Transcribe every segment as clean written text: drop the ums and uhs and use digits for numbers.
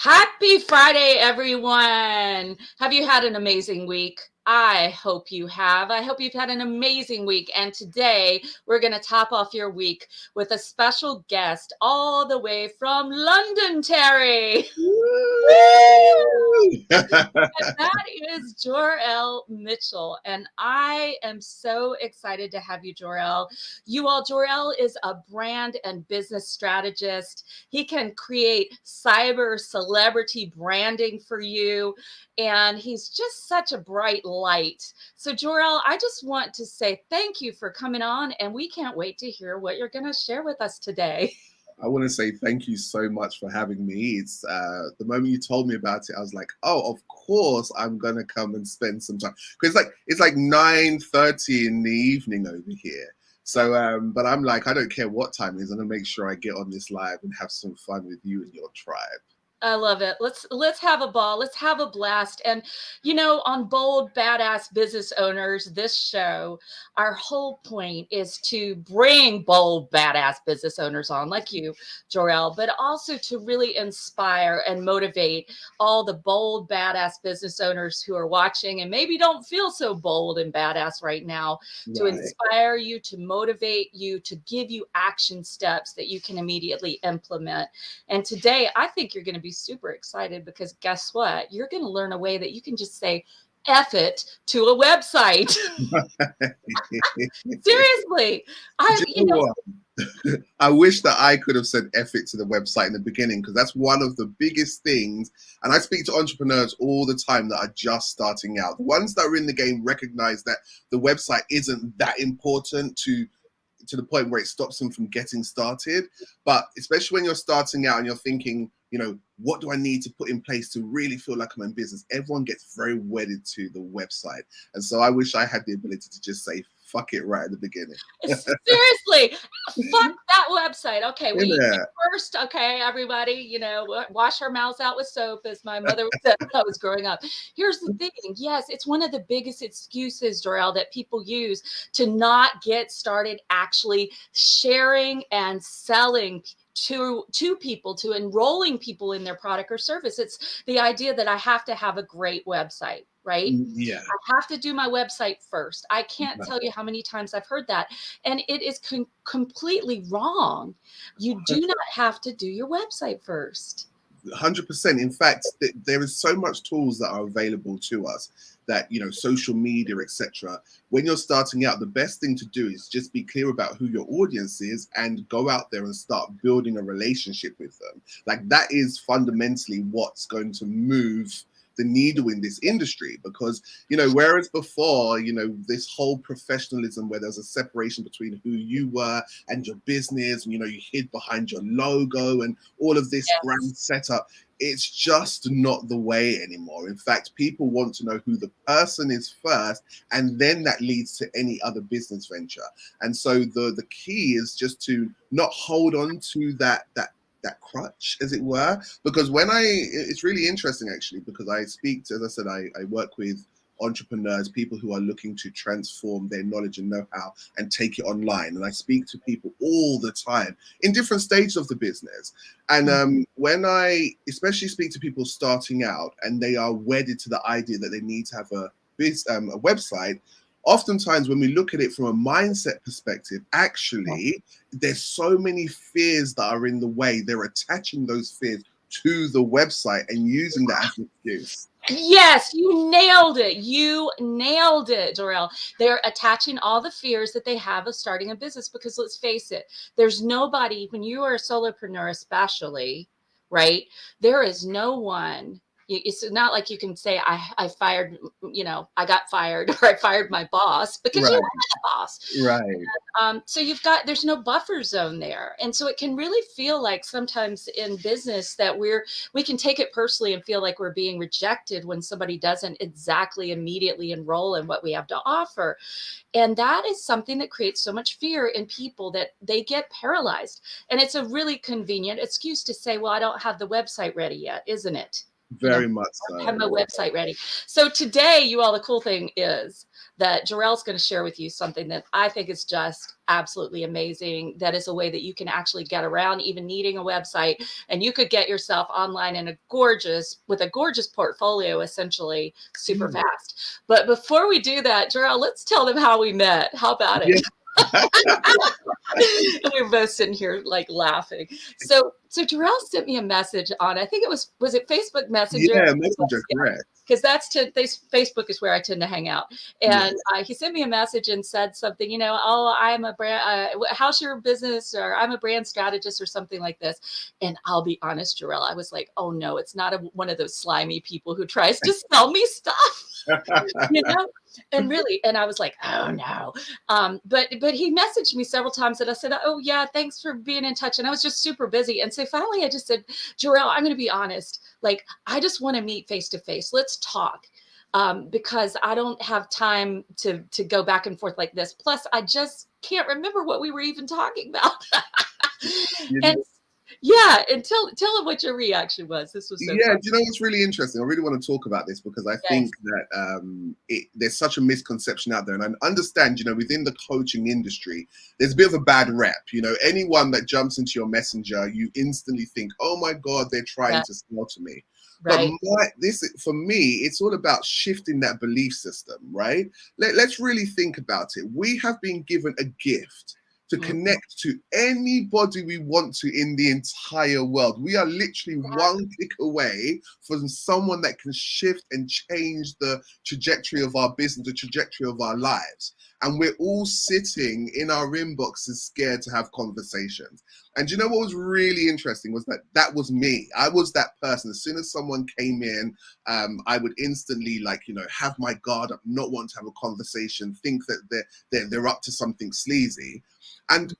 Happy Friday, everyone. Have you had an amazing week? I hope you have. I hope you've had an amazing week. And today we're going to top off your week with a special guest all the way from London, Terry. Woo! And that is Jor-El Mitchell. And I am so excited to have you, Jor-El. Jor-El is a brand and business strategist. He can create cyber celebrity branding for you. And he's just such a bright light. So, Jor-El, I just want to say thank you for coming on. And we can't wait to hear what you're going to share with us today. I want to say thank you so much for having me. It's the moment you told me about it, I was like, oh, of course I'm gonna come and spend some time because it's like 9:30 in the evening over here. So, but I'm like, I don't care what time it is. I'm gonna make sure I get on this live and have some fun with you and your tribe. I love it. Let's have a ball. Let's have a blast. And on Bold Badass Business Owners, this show, our whole point is to bring bold badass business owners on like you, Jor-El, but also to really inspire and motivate all the bold badass business owners who are watching and maybe don't feel so bold and badass right now, to Right. inspire you, to motivate you, to give you action steps that you can immediately implement. And today, I think you're going to be super excited because guess what? You're going to learn a way that you can just say F it to a website. Seriously. Do you know what? I wish that I could have said F it to the website in the beginning because that's one of the biggest things. And I speak to entrepreneurs all the time that are just starting out. The ones that are in the game recognize that the website isn't that important to the point where it stops them from getting started. But especially when you're starting out and you're thinking, what do I need to put in place to really feel like I'm in business? Everyone gets very wedded to the website. And so I wish I had the ability to just say, fuck it right at the beginning. Seriously, fuck that website. Okay, In we there. first, okay, everybody, wash our mouths out with soap, as my mother said when I was growing up. Here's the thing. Yes, it's one of the biggest excuses, Jor-El, that people use to not get started actually sharing and selling to people, to enrolling people in their product or service. It's the idea that I have to have a great website, right? Yeah. I have to do my website first. I can't tell you how many times I've heard that. And it is completely wrong. You do not have to do your website first. 100%. In fact, there is so much tools that are available to us that, social media, etc. When you're starting out, the best thing to do is just be clear about who your audience is and go out there and start building a relationship with them. Like that is fundamentally what's going to move the needle in this industry because whereas before this whole professionalism where there's a separation between who you were and your business, and you hid behind your logo and all of this grand setup, it's just not the way anymore. In fact, people want to know who the person is first, and then that leads to any other business venture. And so the key is just to not hold on to that crutch, as it were, because it's really interesting actually, because I speak to, as I said, I work with entrepreneurs, people who are looking to transform their knowledge and know-how and take it online. And I speak to people all the time in different stages of the business. And when I especially speak to people starting out and they are wedded to the idea that they need to have a website, oftentimes when we look at it from a mindset perspective, actually, there's so many fears that are in the way. They're attaching those fears to the website and using that as an excuse. Yes, you nailed it. You nailed it, Jor-El. They're attaching all the fears that they have of starting a business because let's face it, there's nobody, when you are a solopreneur especially, right? There is no one. It's not like you can say, I fired, I got fired or I fired my boss because you Right. are the boss. Right. So there's no buffer zone there. And so it can really feel like sometimes in business that we can take it personally and feel like we're being rejected when somebody doesn't exactly immediately enroll in what we have to offer. And that is something that creates so much fear in people that they get paralyzed. And it's a really convenient excuse to say, well, I don't have the website ready yet, isn't it? Very much Have so. my website ready. So today, you all, the cool thing is that Jarrell's going to share with you something that I think is just absolutely amazing. That is a way that you can actually get around even needing a website, and you could get yourself online in with a gorgeous portfolio, essentially super fast. But before we do that, Jarrell, let's tell them how we met. How about it? Yeah. And we were both sitting here like laughing. So Jarrell sent me a message on, I think it was it Facebook Messenger? Yeah, Messenger, correct. Because Facebook is where I tend to hang out. And Yes. he sent me a message and said something, oh, I'm a brand, how's your business? Or I'm a brand strategist or something like this. And I'll be honest, Jarrell, I was like, oh no, it's not one of those slimy people who tries to sell me stuff. you know and I was like, oh no. But he messaged me several times and I said, oh yeah, thanks for being in touch. And I was just super busy. And so finally I just said, Jarrell, I'm going to be honest, like I just want to meet face to face. Let's talk. Because I don't have time to go back and forth like this. Plus I just can't remember what we were even talking about. You And know, yeah, and tell him what your reaction was. This was so yeah, fun. do you know what's really interesting? I really want to talk about this because I Yes. think that there's such a misconception out there. And I understand, within the coaching industry, there's a bit of a bad rep. Anyone that jumps into your messenger, you instantly think, oh my God, they're trying to sell to me. Right. But for me, it's all about shifting that belief system, right? Let's really think about it. We have been given a gift to connect to anybody we want to in the entire world. We are literally one click away from someone that can shift and change the trajectory of our business, the trajectory of our lives. And we're all sitting in our inboxes scared to have conversations. And you know what was really interesting was that was me. I was that person. As soon as someone came in, I would instantly have my guard up, not want to have a conversation, think that they're up to something sleazy. And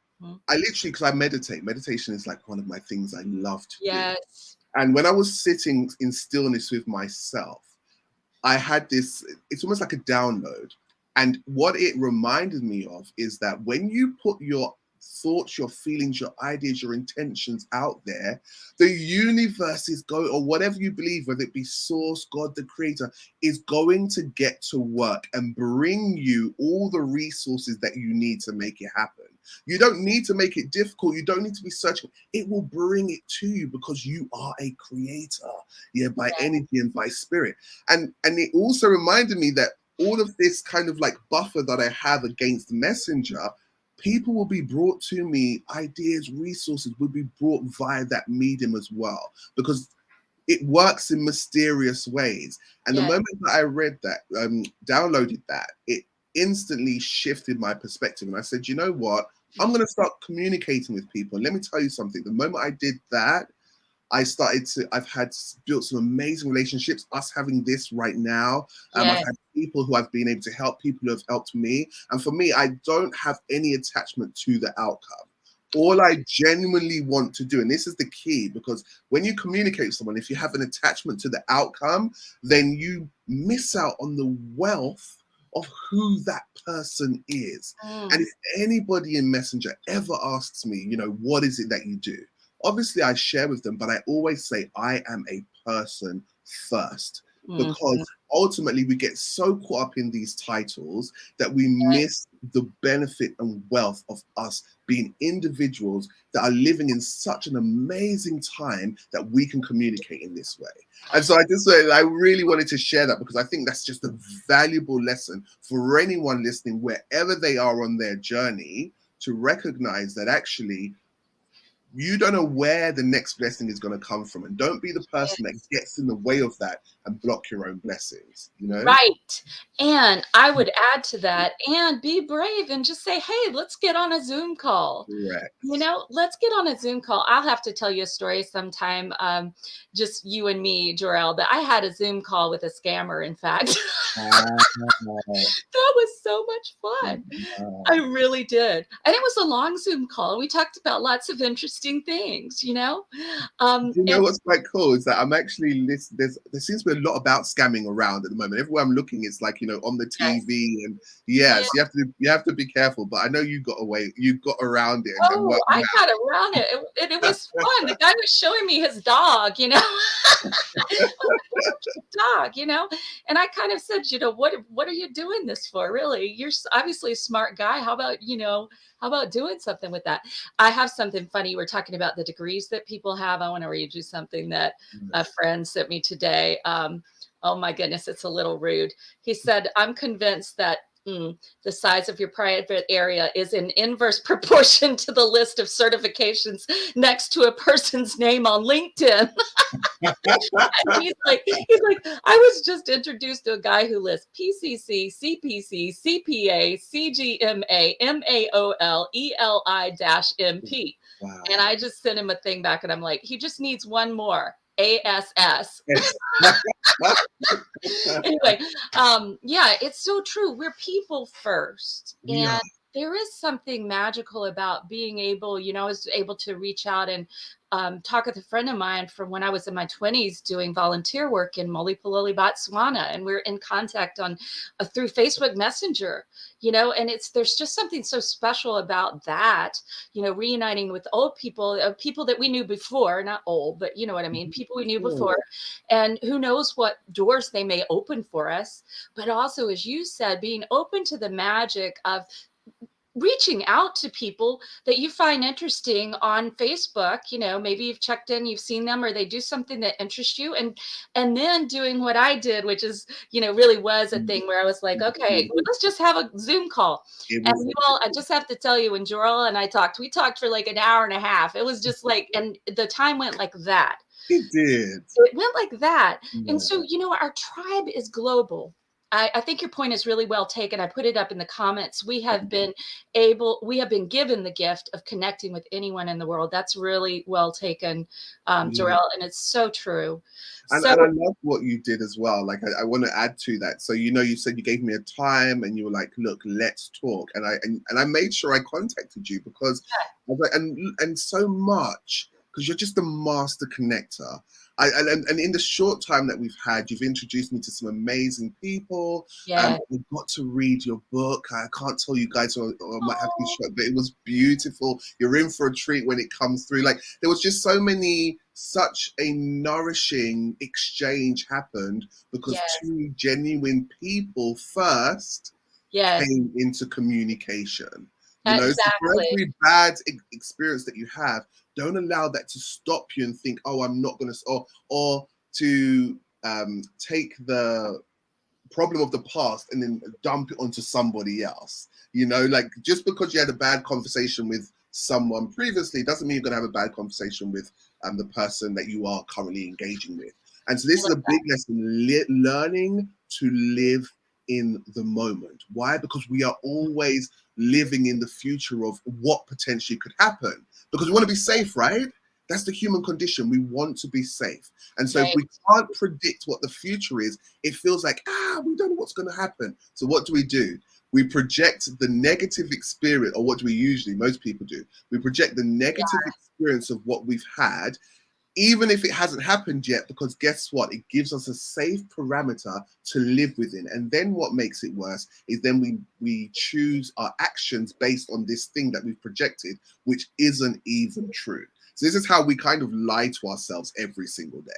I literally, because I meditation is like one of my things I love to do. And when I was sitting in stillness with myself, I had this, it's almost like a download. And what it reminded me of is that when you put your thoughts, your feelings, your ideas, your intentions out there, the universe is going, or whatever you believe, whether it be source, God, the creator, is going to get to work and bring you all the resources that you need to make it happen. You don't need to make it difficult. You don't need to be searching. It will bring it to you because you are a creator, by energy and by spirit. And it also reminded me that all of this kind of like buffer that I have against Messenger, people will be brought to me, ideas, resources will be brought via that medium as well, because it works in mysterious ways. And the moment that I read that, downloaded that, it instantly shifted my perspective. And I said, you know what? I'm going to start communicating with people. And let me tell you something. The moment I did that, I've built some amazing relationships, us having this right now. I've had people who I've been able to help, people who have helped me. And for me, I don't have any attachment to the outcome. All I genuinely want to do, and this is the key, because when you communicate with someone, if you have an attachment to the outcome, then you miss out on the wealth of who that person is. And if anybody in Messenger ever asks me, what is it that you do? Obviously, I share with them, but I always say I am a person first, because ultimately we get so caught up in these titles that we miss the benefit and wealth of us being individuals that are living in such an amazing time that we can communicate in this way. And so I really wanted to share that, because I think that's just a valuable lesson for anyone listening, wherever they are on their journey, to recognize that actually you don't know where the next blessing is going to come from, and don't be the person that gets in the way of that and block your own blessings, Right. And I would add to that, and be brave and just say, hey, let's get on a Zoom call. Correct. Let's get on a Zoom call. I'll have to tell you a story sometime, just you and me, Jarrell, but I had a Zoom call with a scammer, in fact. That was so much fun. I really did. And it was a long Zoom call. We talked about lots of interesting interesting things, you know? You know And what's quite cool is that I'm actually there seems to be a lot about scamming around at the moment. Everywhere I'm looking, it's like, you know, on the yes. TV, and Yeah. yes, you have to be careful. But I know you got around it and Oh, worked I it got around it, and it was fun. The guy was showing me his dog, you know? Dog, you know? And I kind of said, you know, what are you doing this for? Really? You're obviously a smart guy. How about, you know, how about doing something with that? I have something funny. We're talking about the degrees that people have. I want to read you something that a out. friend sent me today. Oh my goodness, it's a little rude. He said, I'm convinced that the size of your private area is in inverse proportion to the list of certifications next to a person's name on LinkedIn. And he's like, I was just introduced to a guy who lists PCC, CPC, CPA, CGMA, MAOL, ELI-MP. And Wow. I just sent him a thing back and I'm like, he just needs one more. ASS. Yes. Anyway, yeah, it's so true. We're people first. We are. And there is something magical about being able, you know, I was able to reach out and talk with a friend of mine from when I was in my 20s doing volunteer work in Molipololi, Botswana. And we're in contact on through Facebook Messenger, you know, and there's just something so special about that, you know, reuniting with old people, people that we knew before, not old, but you know what I mean, people we knew Sure. before, and who knows what doors they may open for us. But also, as you said, being open to the magic of reaching out to people that you find interesting on Facebook. You know, maybe you've checked in, you've seen them, or they do something that interests you, and then doing what I did, which is, you know, really was a thing where I was like, okay, well, let's just have a Zoom call. It And was. you all, I just have to tell you, when Jorel and I talked, we talked for like an hour and a half. It was just like, and the time went like that. It did. It went like that. And Yeah. so, you know, our tribe is global. I think your point is really well taken. I put it up in the comments. We have been given the gift of connecting with anyone in the world. That's really well taken, Yeah. Jorel, and it's so true. So And I love what you did as well. Like I want to add to that. So you know, you said you gave me a time, and you were like, "Look, let's talk." And I made sure I contacted you because I was like, and so much because you're just a master connector. And in the short time that we've had, you've introduced me to some amazing people. yeah. I got to read your book. I can't tell you guys, or I might have to Oh, show, but it was beautiful. You're in for a treat when it comes through. Like there was just such a nourishing exchange happened because yes. two genuine people first Yes. came into communication. You know, so for Exactly. every bad experience that you have, don't allow that to stop you and think, "Oh, I'm not going to," or to take the problem of the past and then dump it onto somebody else. You know, like just because you had a bad conversation with someone previously doesn't mean you're going to have a bad conversation with the person that you are currently engaging with. And so this is a big lesson, learning to live in the moment. Why? Because we are always living in the future of what potentially could happen because we want to be safe, right? That's the human condition. We want to be safe. And so if Right. we can't predict what the future is, it feels like, we don't know what's going to happen. So what do? We project the negative experience, or what do we usually, most people do? We project the negative experience of what we've had, even if it hasn't happened yet, because guess what? It gives us a safe parameter to live within. And then what makes it worse is then we choose our actions based on this thing that we've projected, which isn't even true. So this is how we kind of lie to ourselves every single day.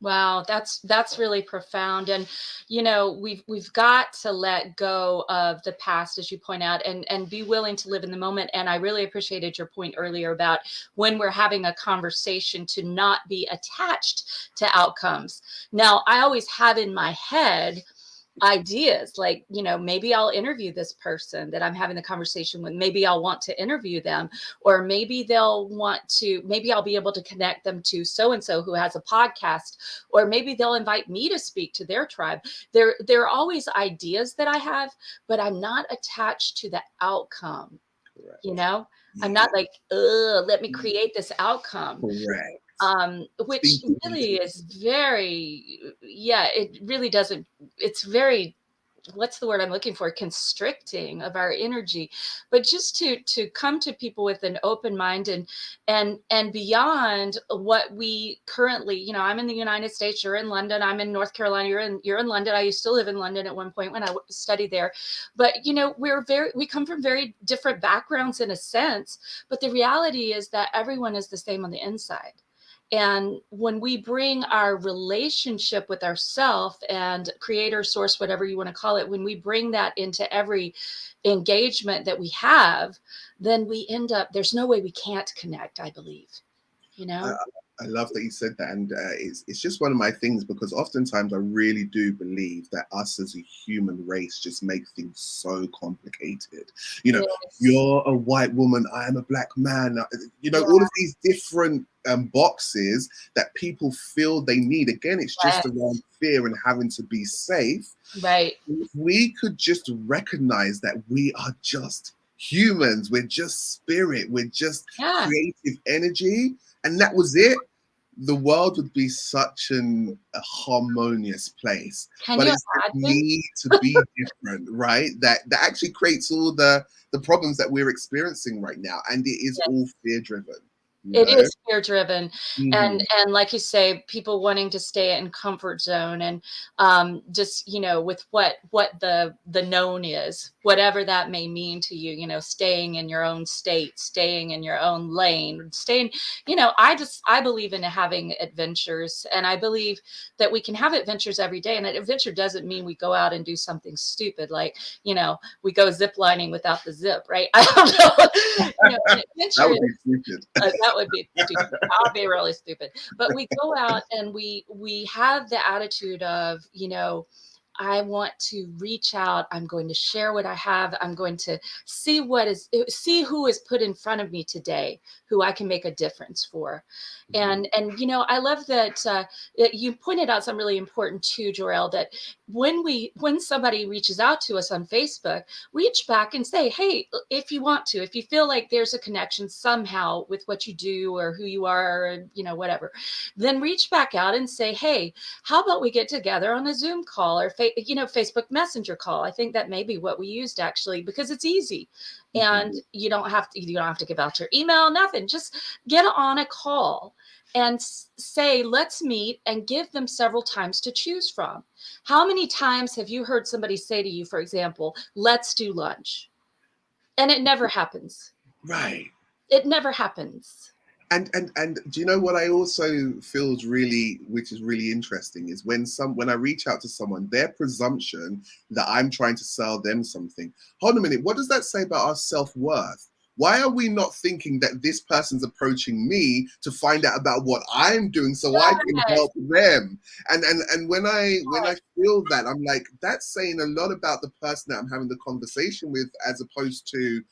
Wow, that's really profound. And you know, we've got to let go of the past, as you point out, and be willing to live in the moment. And I really appreciated your point earlier about when we're having a conversation to not be attached to outcomes. Now, I always have in my head ideas like, you know, maybe I'll interview this person that I'm having the conversation with, maybe I'll want to interview them, or maybe maybe I'll be able to connect them to so and so who has a podcast, or maybe they'll invite me to speak to their tribe. There are always ideas that I have, but I'm not attached to the outcome. You Correct. know, I'm Yeah. not like, let me create this outcome, Correct. which Speak it into really is very, yeah, it really doesn't, it's very what's the word I'm looking for, constricting of our energy, but just to come to people with an open mind, and beyond what we currently, I'm in the United States, you're in London, I'm in North Carolina, you're in London. I used to live in London at one point when I studied there. But we come from very different backgrounds in a sense, but the reality is that everyone is the same on the inside. And when we bring our relationship with ourself and creator, source, whatever you want to call it, when we bring that into every engagement that we have, then we end up, there's no way we can't connect, I believe, you I, know? I love that you said that, and it's just one of my things, because oftentimes I really do believe that us as a human race just make things so complicated. Yes. You're a white woman, I am a black man. Yeah. All of these different boxes that people feel they need. Again, it's just Yes. around fear and having to be safe. Right. If we could just recognize that we are just humans, we're just spirit, we're just Yeah. creative energy, and that was it, the world would be such a harmonious place. Can But you it's the imagine? need to be different, right? That actually creates all the problems that we're experiencing right now, and it is all fear driven. You It know. is fear driven, and Mhm. like you say, people wanting to stay in comfort zone, and just with what the known is, whatever that may mean to you, staying in your own state, staying in your own lane, staying. I believe in having adventures, and I believe that we can have adventures every day. And an adventure doesn't mean we go out and do something stupid, like we go zip lining without the zip, right? I don't know. An That adventure would be stupid. that would be stupid. I'll be really stupid. But we go out and we have the attitude of, I want to reach out. I'm going to share what I have. I'm going to see who is put in front of me today, who I can make a difference for. And I love that you pointed out something really important too, Jorel, that when somebody reaches out to us on Facebook, reach back and say, hey, if you want to, if you feel like there's a connection somehow with what you do or who you are, or whatever, then reach back out and say, hey, how about we get together on a Zoom call or Facebook Messenger call? I think that may be what we used, actually, because it's easy, and Mhm. you don't have to give out your email, nothing. Just get on a call and say, let's meet, and give them several times to choose from. How many times have you heard somebody say to you, for example, let's do lunch? And it never happens. Right. It never happens. And do you know what I also feels really, which is really interesting, is when I reach out to someone, their presumption that I'm trying to sell them something. Hold on a minute, what does that say about our self-worth? Why are we not thinking that this person's approaching me to find out about what I'm doing so I can Yes. help them? And when I feel that, I'm like, that's saying a lot about the person that I'm having the conversation with, as opposed to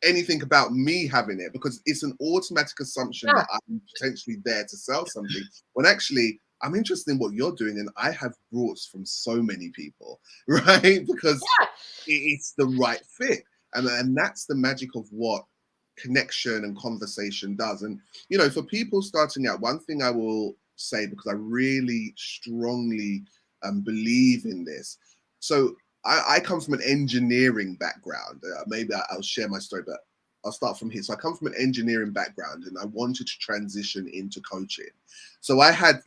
anything about me having it, because it's an automatic assumption Yeah. that I'm potentially there to sell something, when actually I'm interested in what you're doing, and I have brought from so many people, right? Because Yeah. it's the right fit, and that's the magic of what connection and conversation does. And for people starting out, one thing I will say, because I really strongly believe in this. So I come from an engineering background. Maybe I'll share my story, but I'll start from here. So I come from an engineering background, and I wanted to transition into coaching. So I had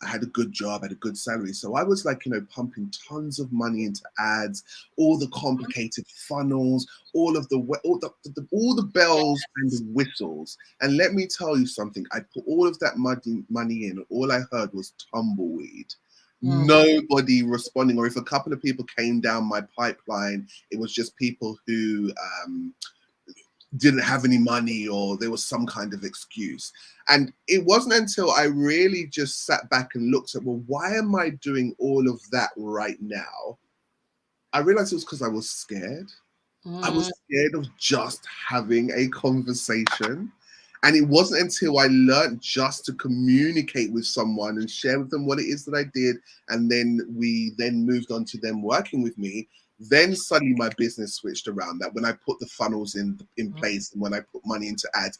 I had a good job, I had a good salary. So I was pumping tons of money into ads, all the complicated funnels, all the bells and the whistles. And let me tell you something, I put all of that money in. All I heard was tumbleweed. Mm. Nobody responding, or if a couple of people came down my pipeline, it was just people who didn't have any money, or there was some kind of excuse. And it wasn't until I really just sat back and looked at, well, why am I doing all of that right now? I realized it was because I was scared. I Mm. was scared of just having a conversation. And it wasn't until I learned just to communicate with someone and share with them what it is that I did, and then we then moved on to them working with me. Then suddenly my business switched around. That when I put the funnels in place, and when I put money into ads,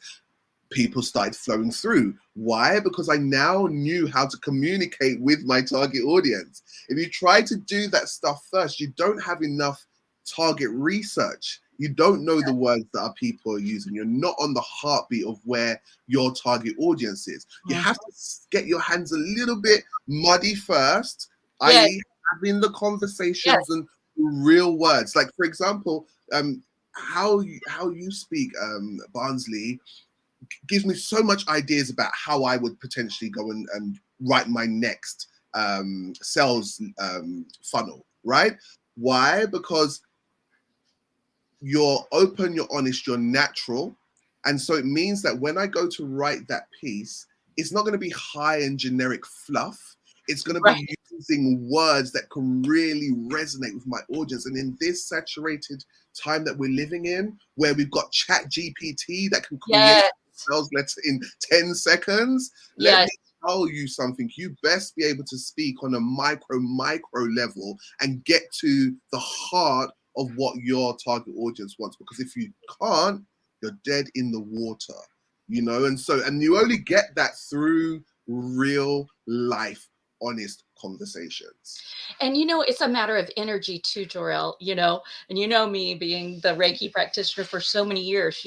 people started flowing through. Why? Because I now knew how to communicate with my target audience. If you try to do that stuff first, you don't have enough target research. You don't know the words that our people are using. You're not on the heartbeat of where your target audience is. You have to get your hands a little bit muddy first, Yes. i.e. having the conversations Yes. and real words. Like, for example, how you speak, Barnsley, gives me so much ideas about how I would potentially go and write my next sales funnel, right? Why? Because you're open, you're honest, you're natural. And so it means that when I go to write that piece, it's not going to be high and generic fluff. It's going to be using words that can really resonate with my audience. And in this saturated time that we're living in, where we've got Chat GPT that can create a sales letter in 10 seconds, let me tell you something. You best be able to speak on a micro level and get to the heart of what your target audience wants. Because if you can't, you're dead in the water, you know? And you only get that through real life, honest conversations. And it's a matter of energy too, Jor-El, and me being the Reiki practitioner for so many years,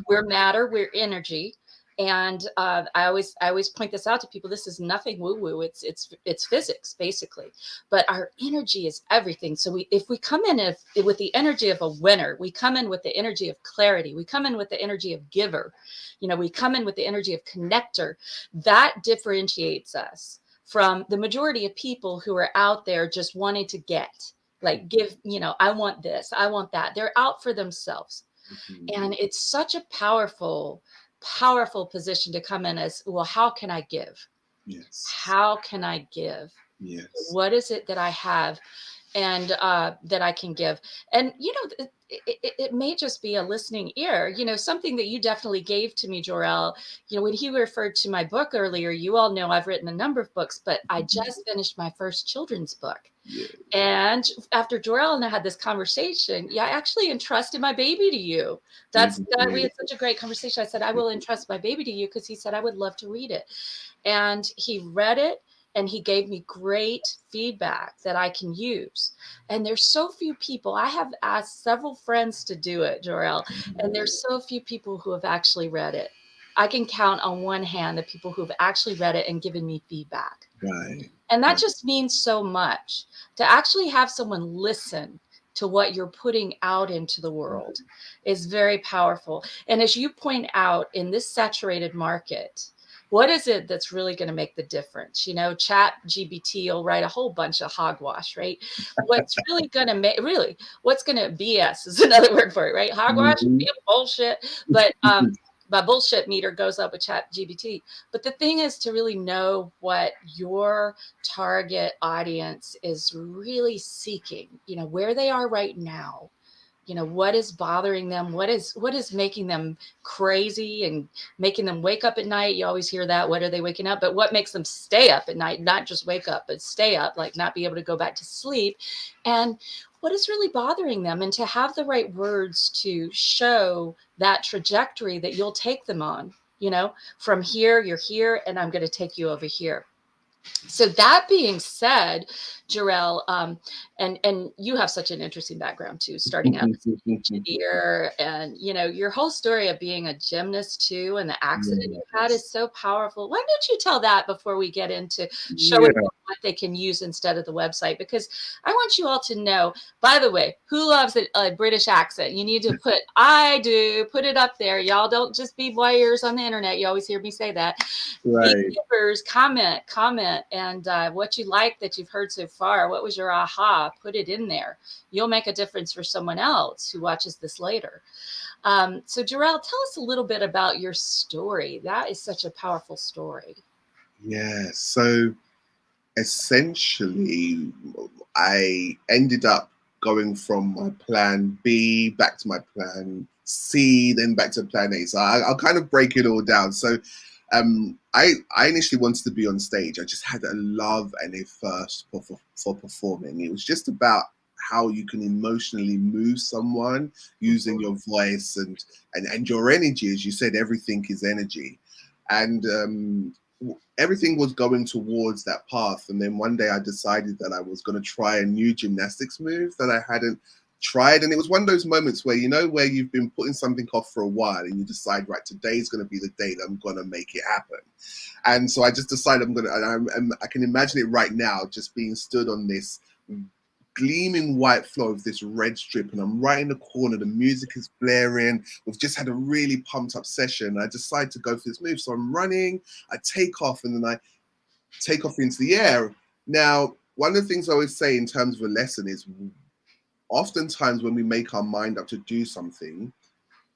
we're matter, we're energy. And I always point this out to people. This is nothing woo-woo. It's physics, basically. But our energy is everything. So if we come in with the energy of a winner, we come in with the energy of clarity, we come in with the energy of giver, we come in with the energy of connector. That differentiates us from the majority of people who are out there just wanting to get, like, give, I want this, I want that. They're out for themselves. And it's such a powerful position to come in as, well, how can I give? Yes. How can I give? Yes. What is it that I have and that I can give? And, it may just be a listening ear, something that you definitely gave to me, Jor-El. When he referred to my book earlier, you all know I've written a number of books, but I just finished my first children's book. Yeah. And after Jor-El and I had this conversation, I actually entrusted my baby to you. We had such a great conversation. I said, I will entrust my baby to you, because he said, I would love to read it. And he read it. And he gave me great feedback that I can use. And there's so few people. I have asked several friends to do it, Jor-El, and there's so few people who have actually read it. I can count on one hand the people who have actually read it and given me feedback. Right. And that just means so much, to actually have someone listen to what you're putting out into the world is very powerful. And as you point out, in this saturated market, what is it that's really going to make the difference? Chat GPT will write a whole bunch of hogwash, right? What's really going to what's going to BS is another word for it, right? Hogwash, bullshit. But my bullshit meter goes up with Chat GPT. But the thing is to really know what your target audience is really seeking, where they are right now. What is bothering them? What is making them crazy and making them wake up at night? You always hear that. What are they waking up? But what makes them stay up at night? Not just wake up, but stay up, like not be able to go back to sleep. And what is really bothering them? And to have the right words to show that trajectory that you'll take them on, from here, you're here, and I'm going to take you over here. So that being said, Jor-El, and you have such an interesting background too, starting out as an engineer, and your whole story of being a gymnast too, and the accident you had is so powerful. Why don't you tell that before we get into showing them what they can use instead of the website? Because I want you all to know, by the way, who loves a British accent? You need to put it up there. Y'all don't just be voyeurs on the internet. You always hear me say that. Right. Givers, comment, and what you like that you've heard so far. What was your aha? Put it in there. You'll make a difference for someone else who watches this later. So Jor-El, tell us a little bit about your story. That is such a powerful story. Yeah. So essentially, I ended up going from my plan B back to my plan C, then back to plan A. So I'll kind of break it all down. So I initially wanted to be on stage. I just had a love and a thirst for performing. It was just about how you can emotionally move someone using your voice and your energy. As you said, everything is energy. And everything was going towards that path. And then one day I decided that I was going to try a new gymnastics move that I hadn't tried. And it was one of those moments where, you know, where you've been putting something off for a while and you decide, right, today's going to be the day that I'm going to make it happen. And so I just decided I'm going to, I can imagine it right now, just being stood on this gleaming white floor of this red strip, and I'm right in the corner, the music is blaring, we've just had a really pumped up session. I decide to go for this move, so I'm running, I take off, and then I take off into the air. Now, one of the things I always say in terms of a lesson is, oftentimes when we make our mind up to do something,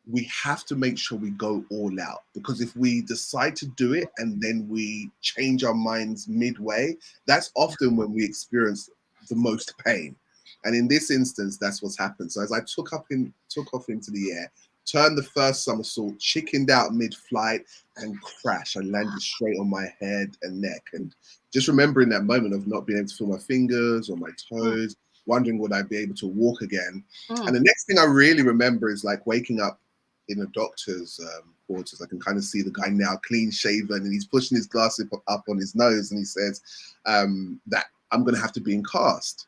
we have to make sure we go all out, because if we decide to do it and then we change our minds midway, that's often when we experience the most pain. And in this instance, that's what's happened. So as I took off into the air, turned the first somersault, chickened out mid-flight, and crashed. I landed straight on my head and neck. And just remembering that moment of not being able to feel my fingers or my toes, wondering would I be able to walk again. And the next thing I really remember is like waking up in a doctor's quarters. I can kind of see the guy now, clean shaven, and he's pushing his glasses up on his nose, and he says that I'm going to have to be in cast.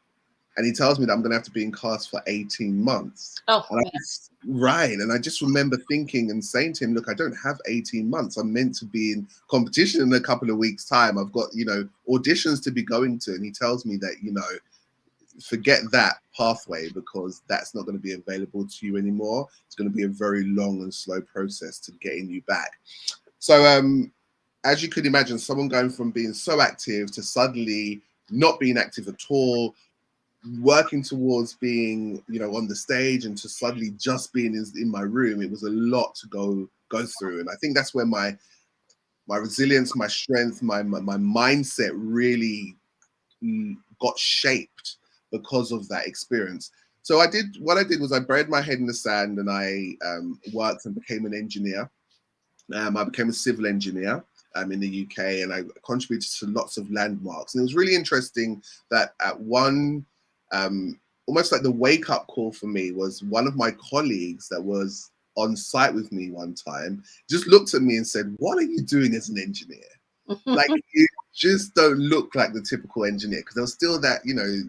And he tells me that I'm going to have to be in cast for 18 months. Oh, right. And I just remember thinking and saying to him, look, I don't have 18 months. I'm meant to be in competition in a couple of weeks' time. I've got, you know, auditions to be going to. And he tells me that, you know, forget that pathway, because that's not going to be available to you anymore. It's going to be a very long and slow process to getting you back. So as you could imagine, someone going from being so active to suddenly not being active at all, working towards being, you know, on the stage, and to suddenly just being in my room, it was a lot to go through. And I think that's where my resilience, my strength, my mindset really got shaped because of that experience. So what I did was I buried my head in the sand, and I worked and became an engineer. I became a civil engineer in the UK, and I contributed to lots of landmarks. And it was really interesting that at one, almost like the wake up call for me, was one of my colleagues that was on site with me one time just looked at me and said, "What are you doing as an engineer? Like, you just don't look like the typical engineer." Because there was still that, you know,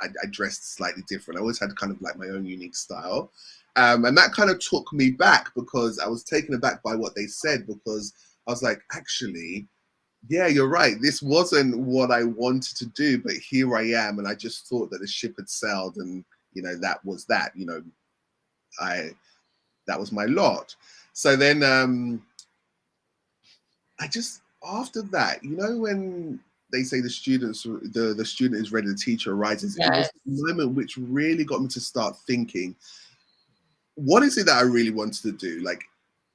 I dressed slightly different. I always had kind of like my own unique style. And that kind of took me back, because I was taken aback by what they said, because I was like, actually, yeah, you're right. This wasn't what I wanted to do, but here I am. And I just thought that the ship had sailed, and, you know, that was that, you know, that was my lot. So then I just, after that, you know, when they say the student is ready, the teacher arises, it was the moment which really got me to start thinking, what is it that I really wanted to do? Like,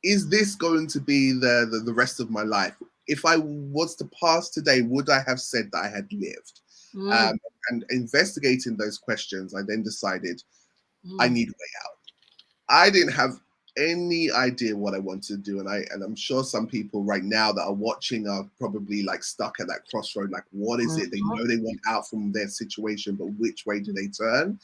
is this going to be the rest of my life? If I was to pass today, would I have said that I had lived? And investigating those questions, I then decided I need a way out. I didn't have any idea what I wanted to do, and I'm sure some people right now that are watching are probably like stuck at that crossroad. Like, what is it? They know they want out from their situation, but which way do they turn?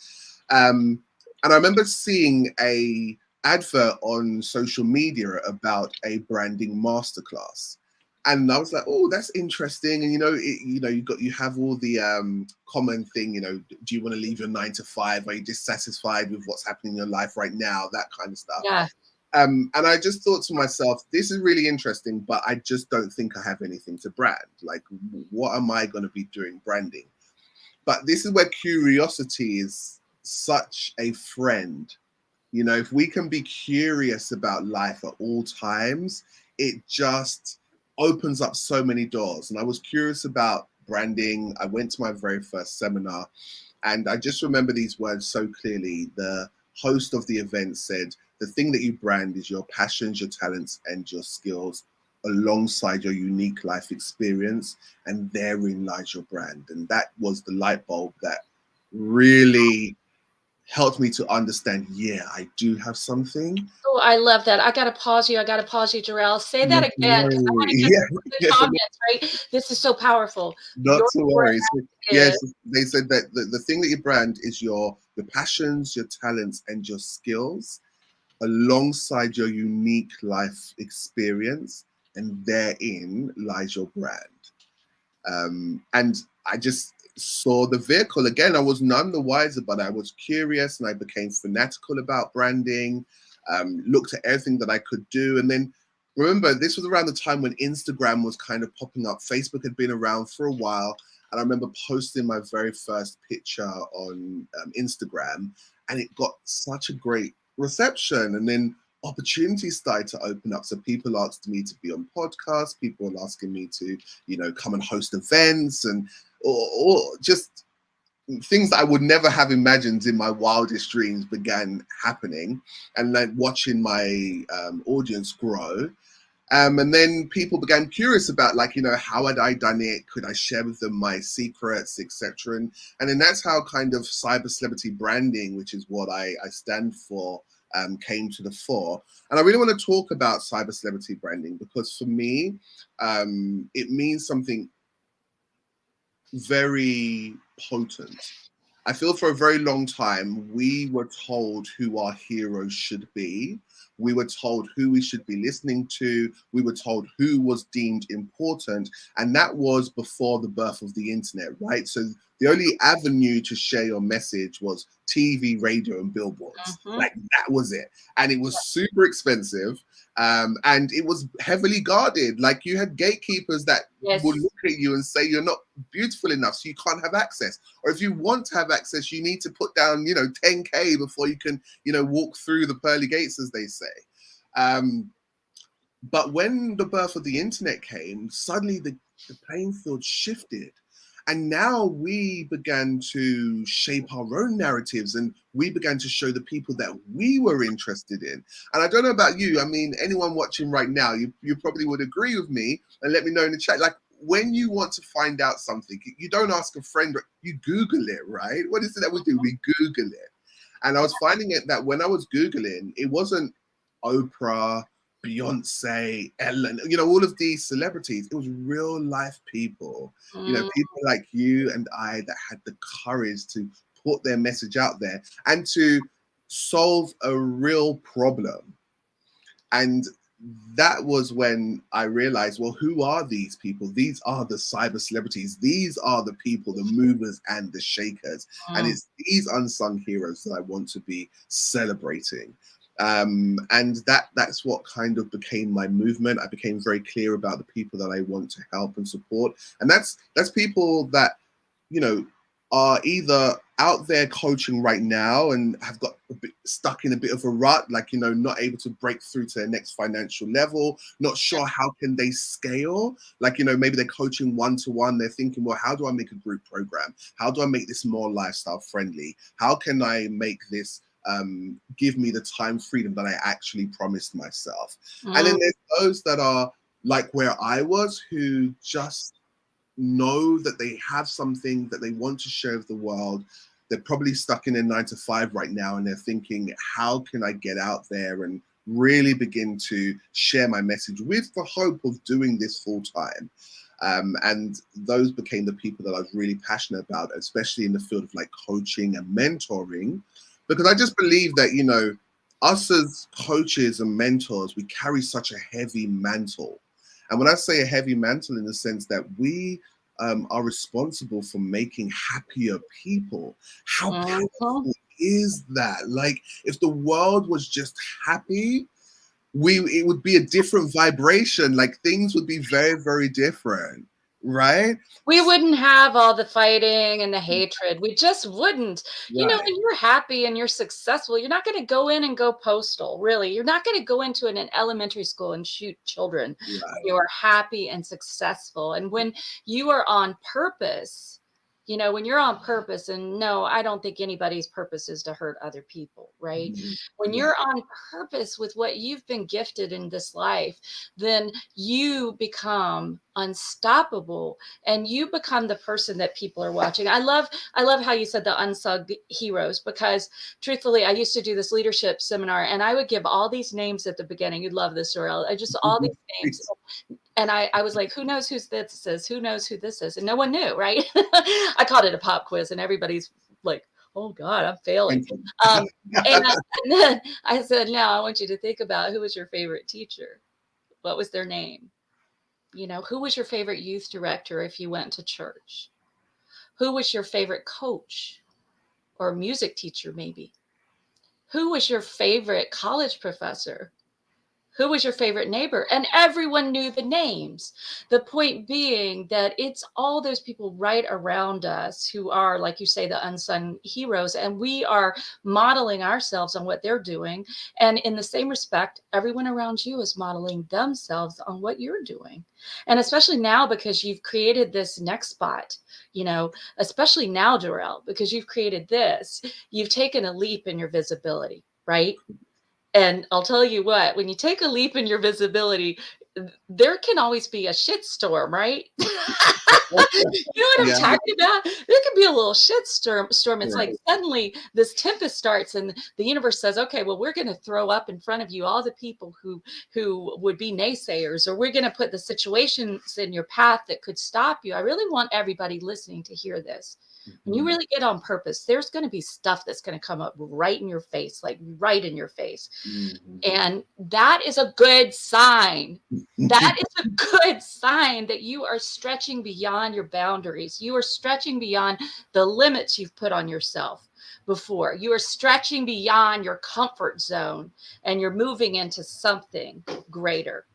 And I remember seeing a advert on social media about a branding masterclass, and I was like, oh, that's interesting. And you have all the common thing, you know, do you want to leave your 9 to 5? Are you dissatisfied with what's happening in your life right now? That kind of stuff. Yeah. And I just thought to myself, this is really interesting, but I just don't think I have anything to brand. Like, what am I going to be doing branding? But this is where curiosity is such a friend. You know, if we can be curious about life at all times, it just opens up so many doors. And I was curious about branding. I went to my very first seminar, and I just remember these words so clearly. The host of the event said, the thing that you brand is your passions, your talents, and your skills, alongside your unique life experience, and therein lies your brand. And that was the light bulb that really helped me to understand, yeah, I do have something. Oh, I love that. I gotta pause you. I gotta pause you, Jarrell. Say that Not to again because I want worry. to get Yeah, the yeah, so comments, right? This is so powerful. not Your to word worry. So, is yes, they said that the thing that you brand is your passions, your talents, and your skills alongside your unique life experience, and therein lies your brand. And I just saw the vehicle again. I was none the wiser, but I was curious and I became fanatical about branding. Looked at everything that I could do, and then remember this was around the time when Instagram was kind of popping up. Facebook had been around for a while, and I remember posting my very first picture on Instagram, and it got such a great reception. And then opportunities started to open up. So people asked me to be on podcasts. People were asking me to, come and host events, and or just things that I would never have imagined in my wildest dreams began happening, and then watching my audience grow. And then people began curious about, like, how had I done it? Could I share with them my secrets, etc. And then that's how kind of cyber celebrity branding, which is what I stand for, came to the fore. And I really want to talk about cyber celebrity branding because for me, it means something very potent. I feel for a very long time we were told who our heroes should be. We were told who we should be listening to. We were told who was deemed important. And that was before the birth of the internet, right? So the only avenue to share your message was TV, radio, and billboards. Mhm. Like that was it. And it was super expensive. And it was heavily guarded. Like you had gatekeepers that would Yes. look at you and say you're not beautiful enough, so you can't have access. Or if you want to have access, you need to put down, 10K before you can, walk through the pearly gates, as they say. Um, but when the birth of the internet came, suddenly the playing field shifted. And now we began to shape our own narratives and we began to show the people that we were interested in. And I don't know about you, I mean, anyone watching right now, you probably would agree with me and let me know in the chat. Like, when you want to find out something, you don't ask a friend, you Google it, right? What is it that we do? We Google it. And I was finding it that when I was Googling, it wasn't Oprah, Beyonce, Ellen, all of these celebrities. It was real life people, Mm. people like you and I that had the courage to put their message out there and to solve a real problem. And that was when I realized, well, who are these people? These are the cyber celebrities. These are the people, the movers and the shakers. And Mm. it's these unsung heroes that I want to be celebrating. And that's what kind of became my movement. I became very clear about the people that I want to help and support. And that's people that, you know, are either out there coaching right now and have got a bit stuck in a bit of a rut, like, not able to break through to their next financial level, not sure how can they scale. Like, maybe they're coaching one-to-one. They're thinking, well, how do I make a group program? How do I make this more lifestyle friendly? How can I make this give me the time freedom that I actually promised myself? And then Mm. there's those that are like where I was, who just know that they have something that they want to share with the world. They're probably stuck in a 9 to 5 right now, and they're thinking, how can I get out there and really begin to share my message with the hope of doing this full time? And those became the people that I was really passionate about, especially in the field of like coaching and mentoring, because I just believe that, us as coaches and mentors, we carry such a heavy mantle. And when I say a heavy mantle, in the sense that we are responsible for making happier people. How Mhm. powerful is that? Like, if the world was just happy, it would be a different vibration. Like, things would be very, very different, right? We wouldn't have all the fighting and the hatred. We just wouldn't. Right, When you're happy and you're successful, you're not going to go in and go postal, really. You're not going to go into an elementary school and shoot children when right. you are happy and successful. And when you are on purpose, when you're on purpose, and no, I don't think anybody's purpose is to hurt other people, right? Mhm. When Right. you're on purpose with what you've been gifted in this life, then you become unstoppable, and you become the person that people are watching. I love how you said the unsung heroes, because truthfully I used to do this leadership seminar and I would give all these names at the beginning. You'd love this, Jorel. I just all these names, and I was like, who knows who this is? Who knows who this is? And no one knew, right? I called it a pop quiz, and everybody's like, oh God, I'm failing. Um, and then I said, now I want you to think about, who was your favorite teacher? What was their name? You know, who was your favorite youth director if you went to church? Who was your favorite coach or music teacher, maybe? Who was your favorite college professor? Who was your favorite neighbor? And everyone knew the names. The point being that it's all those people right around us who are, like you say, the unsung heroes, and we are modeling ourselves on what they're doing. And in the same respect, everyone around you is modeling themselves on what you're doing. And especially now, because you've created this next spot, you know, especially now, Jorel, because you've created this, you've taken a leap in your visibility, right? And I'll tell you what, when you take a leap in your visibility, there can always be a shitstorm, right? You know what I'm Yeah, talking about? There can be a little shitstorm. It's like right. suddenly this tempest starts, and the universe says, "Okay, well, we're going to throw up in front of you all the people who would be naysayers, or we're going to put the situations in your path that could stop you." I really want everybody listening to hear this. When you Mhm. really get on purpose, there's going to be stuff that's going to come up right in your face, like right in your face. Mhm. And that is a good sign. That is a good sign that you are stretching beyond your boundaries. You are stretching beyond the limits you've put on yourself before. You are stretching beyond your comfort zone, and you're moving into something greater.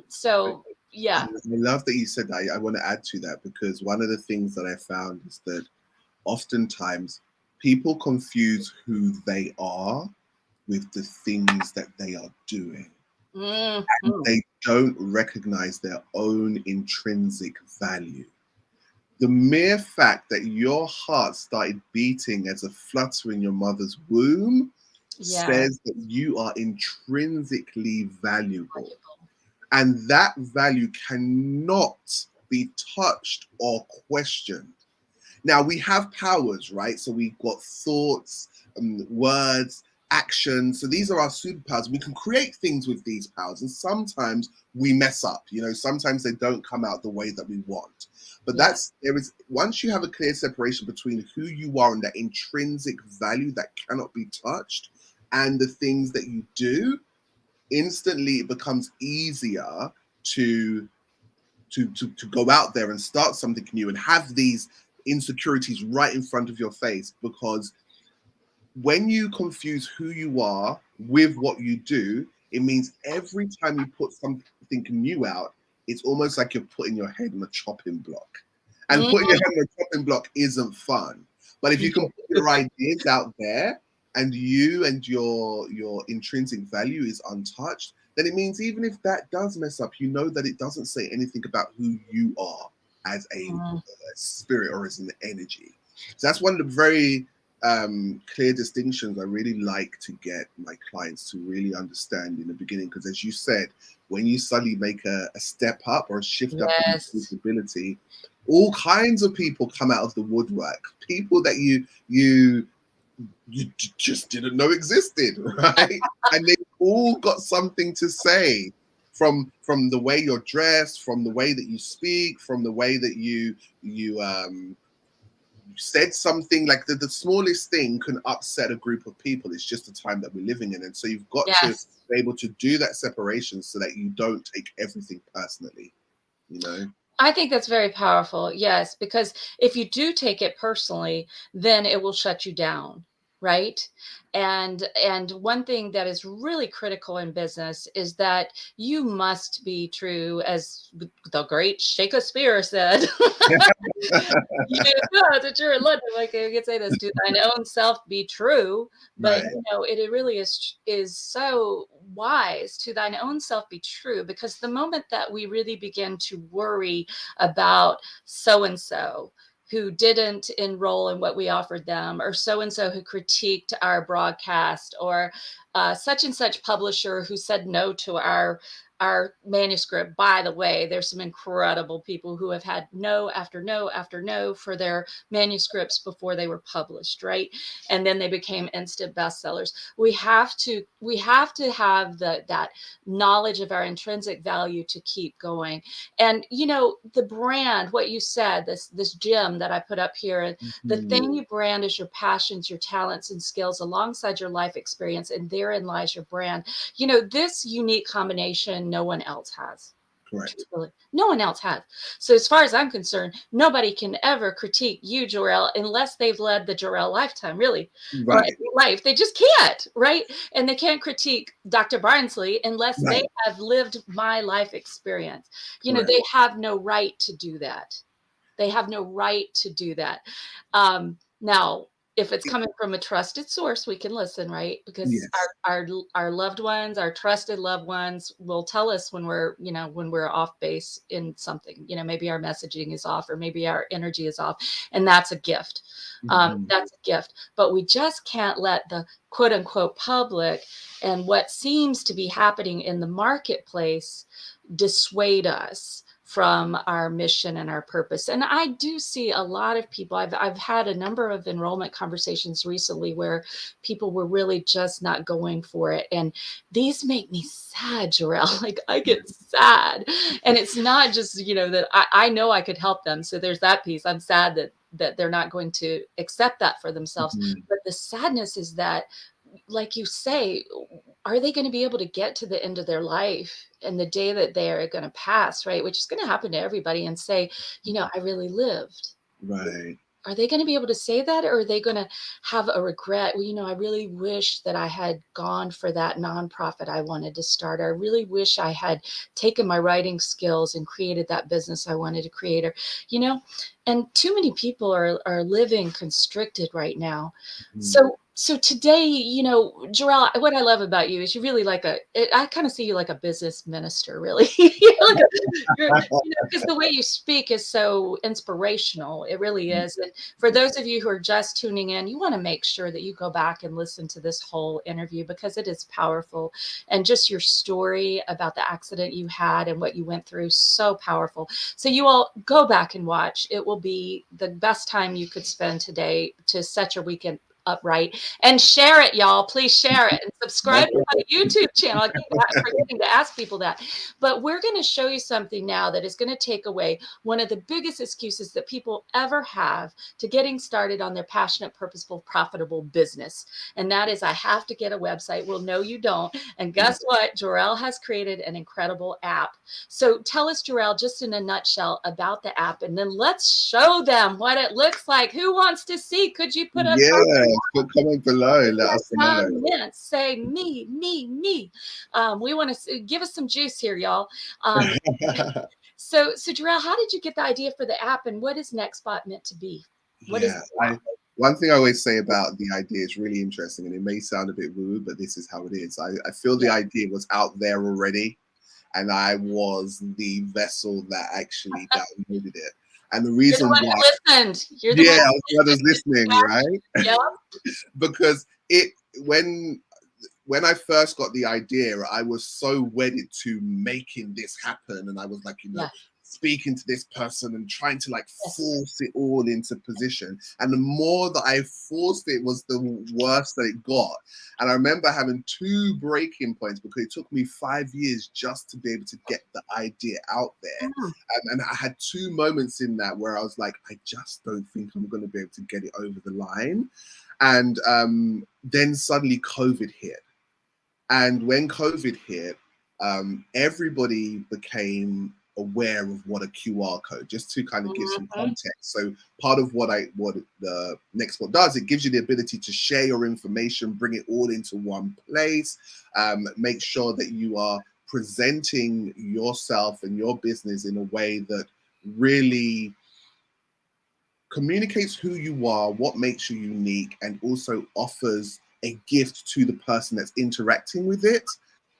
So, yeah. And I love that you said that. I want to add to that because one of the things that I found is that oftentimes people confuse who they are with the things that they are doing. Mhm. They don't recognize their own intrinsic value. The mere fact that your heart started beating as a flutter in your mother's womb Yeah. says that you are intrinsically valuable. And that value cannot be touched or questioned. Now we have powers, right? So we've got thoughts, words, actions. So these are our superpowers. We can create things with these powers, and sometimes we mess up. You know, sometimes they don't come out the way that we want. But Yeah. there is once you have a clear separation between who you are and that intrinsic value that cannot be touched, and the things that you do, instantly it becomes easier to to go out there and start something new and have these insecurities right in front of your face, because when you confuse who you are with what you do, it means every time you put something new out, it's almost like you're putting your head on a chopping block, and putting your Mm. head on a chopping block isn't fun. But if you can put your ideas out there, and you and your intrinsic value is untouched, then it means even if that does mess up, you know that it doesn't say anything about who you are as a Mm. spirit or as an energy. So that's one of the very clear distinctions I really like to get my clients to really understand in the beginning. Because as you said, when you suddenly make a step up or a shift up in Yes. visibility, all kinds of people come out of the woodwork. People that you just didn't know existed, right? And they all got something to say, from the way you're dressed, from the way that you speak, from the way that you said something. Like the smallest thing can upset a group of people. It's just the time that we're living in. And so you've got to Yes. be able to do that separation so that you don't take everything personally, you know? I think that's very powerful. Yes, because if you do take it personally, then it will shut you down, right? And one thing that is really critical in business is that you must be true, as the great Shakespeare said. You know that you're in London. Like you could say this: "To thine own self be true." But Right. it really is so wise. To thine own self be true, because the moment that we really begin to worry about so and so who didn't enroll in what we offered them, or so and so who critiqued our broadcast, or such and such publisher who said no to our our manuscript. By the way, there's some incredible people who have had no after no after no for their manuscripts before they were published, right? And then they became instant bestsellers. We have to have that knowledge of our intrinsic value to keep going. And the brand, what you said, this gem that I put up here, the thing you brand is your passions, your talents and skills alongside your life experience, and therein lies your brand. This unique combination no one else has. Correct. No one else has. So as far as I'm concerned, nobody can ever critique you, Jor-El, unless they've led the Jor-El lifetime, really. Right. Life. They just can't, right? And they can't critique Dr. Barnsley unless they have lived my life experience. They have no right to do that. They have no right to do that. Now, if it's coming from a trusted source, we can listen, right? Because our loved ones, our trusted loved ones will tell us when we're off base in something. Maybe our messaging is off, or maybe our energy is off, and that's a gift. That's a gift. But we just can't let the quote unquote public and what seems to be happening in the marketplace dissuade us from our mission and our purpose. And I do see a lot of people, I've had a number of enrollment conversations recently where people were really just not going for it. And these make me sad, Jor-El. Like, I get sad. And it's not just, that I know I could help them. So there's that piece. I'm sad that they're not going to accept that for themselves. But the sadness is that, like you say, are they going to be able to get to the end of their life and the day that they are going to pass, right? Which is going to happen to everybody, and say, I really lived. Right. Are they going to be able to say that, or are they going to have a regret? Well, I really wish that I had gone for that nonprofit I wanted to start. I really wish I had taken my writing skills and created that business I wanted to create. Or, and too many people are living constricted right now. So today, Jor-El, what I love about you is you really I kind of see you like a business minister, really. Because the way you speak is so inspirational. It really is. And for those of you who are just tuning in, you want to make sure that you go back and listen to this whole interview, because it is powerful. And just your story about the accident you had and what you went through, so powerful. So you all go back and watch. It will be the best time you could spend today to set your weekend upright, and share it, y'all. Please share it and subscribe to my YouTube channel. I keep forgetting to ask people that. But we're going to show you something now that is going to take away one of the biggest excuses that people ever have to getting started on their passionate, purposeful, profitable business. And that is, I have to get a website. Well, no, you don't. And guess what? Jor-El has created an incredible app. So tell us, Jor-El, just in a nutshell about the app, and then let's show them what it looks like. Who wants to see? Could you put up comment below, let us know. Say me. We want to give us some juice here, y'all. So Jor-El, how did you get the idea for the app, and what is Nextbot meant to be? One thing I always say about the idea is really interesting, and it may sound a bit rude, but this is how it is. I feel the idea was out there already, and I was the vessel that actually downloaded it. And the reason why, you're the I was listening, right? Yeah. Because when I first got the idea, I was so wedded to making this happen, and I was like, speaking to this person and trying to force it all into position. And the more that I forced it, was the worse that it got. And I remember having 2 breaking points, because it took me 5 years just to be able to get the idea out there. And I had 2 moments in that where I was like, I just don't think I'm going to be able to get it over the line. And then suddenly COVID hit. And when COVID hit, everybody became aware of what a QR code, just to kind of give some context. So part of what the Nextbot does, it gives you the ability to share your information, bring it all into one place, make sure that you are presenting yourself and your business in a way that really communicates who you are, what makes you unique, and also offers a gift to the person that's interacting with it.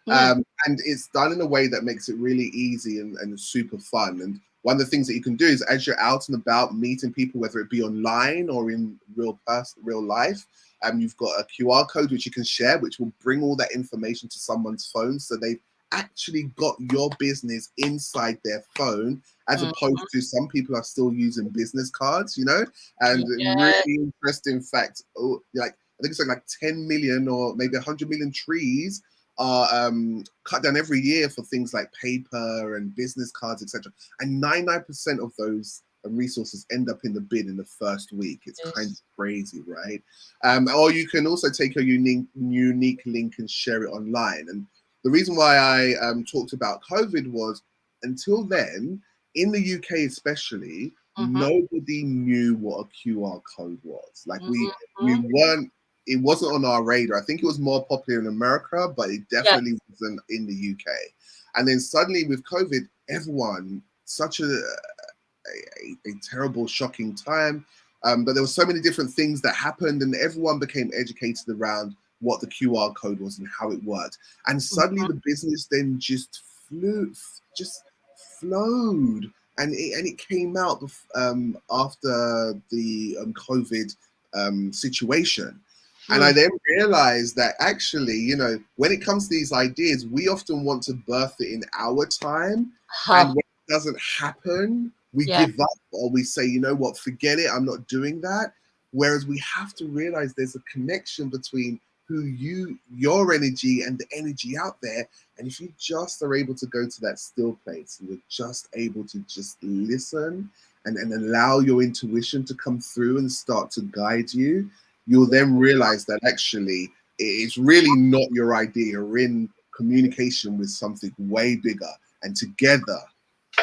And it's done in a way that makes it really easy and super fun. And one of the things that you can do is, as you're out and about meeting people, whether it be online or in real life, you've got a QR code which you can share, which will bring all that information to someone's phone, so they've actually got your business inside their phone, as opposed to some people are still using business cards, you know. And Yeah. really interesting fact, like I think it's like 10 million or maybe 100 million trees are cut down every year for things like paper and business cards, etc. And 99% of those resources end up in the bin in the first week. It's kind of crazy, right? Or you can also take your unique link and share it online. And the reason why I talked about COVID was, until then, in the UK especially, nobody knew what a QR code was. Like we weren't, it wasn't on our radar. I think it was more popular in America, but it definitely wasn't in the UK. And then suddenly with COVID, everyone, such a terrible, shocking time. But there were so many different things that happened, and everyone became educated around what the QR code was and how it worked. And suddenly the business then just flowed. And it came out after the COVID situation. And I then realized that actually, you know, when it comes to these ideas, we often want to birth it in our time. And when it doesn't happen, we give up, or we say, you know what, forget it, I'm not doing that. Whereas we have to realize there's a connection between your energy and the energy out there. And if you just are able to go to that still place, and you're just able to just listen and allow your intuition to come through and start to guide you, you'll then realize that actually it's really not your idea. You're in communication with something way bigger, and together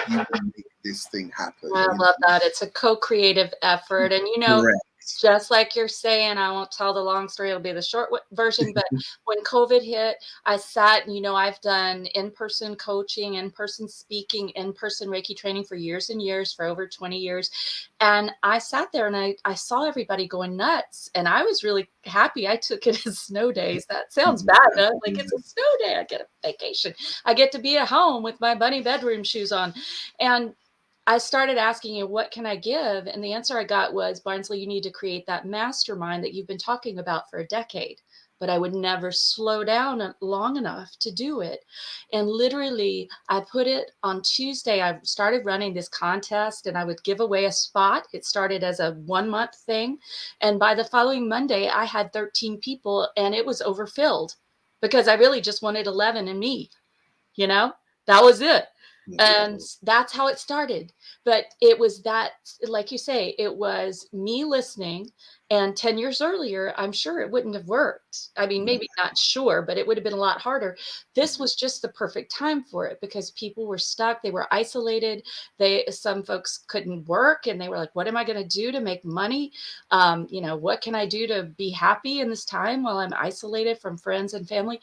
you can make this thing happen. I love that. It's a co-creative effort. And, you know, Correct. just like you're saying, I won't tell the long story, it'll be the short version, but when COVID hit, I sat, you know, I've done in-person coaching, in-person speaking, in-person Reiki training for years and years, for over 20 years. And I sat there and I saw everybody going nuts, and I was really happy. I took it as snow days. That sounds bad, huh? Like, it's a snow day. I get a vacation. I get to be at home with my bunny bedroom shoes on. And I started asking you, what can I give? And the answer I got was, Barnsley, you need to create that mastermind that you've been talking about for a decade. But I would never slow down long enough to do it. And literally, I put it on Tuesday. I started running this contest, and I would give away a spot. It started as a 1-month thing. And by the following Monday, I had 13 people, and it was overfilled because I really just wanted 11 and me, you know, that was it. And that's how it started. But it was that, like you say, it was me listening. And 10 years earlier, I'm sure it wouldn't have worked. I mean, maybe not sure, but it would have been a lot harder. This was just the perfect time for it because people were stuck. They were isolated. Some folks couldn't work, and they were like, what am I going to do to make money? You know, what can I do to be happy in this time while I'm isolated from friends and family?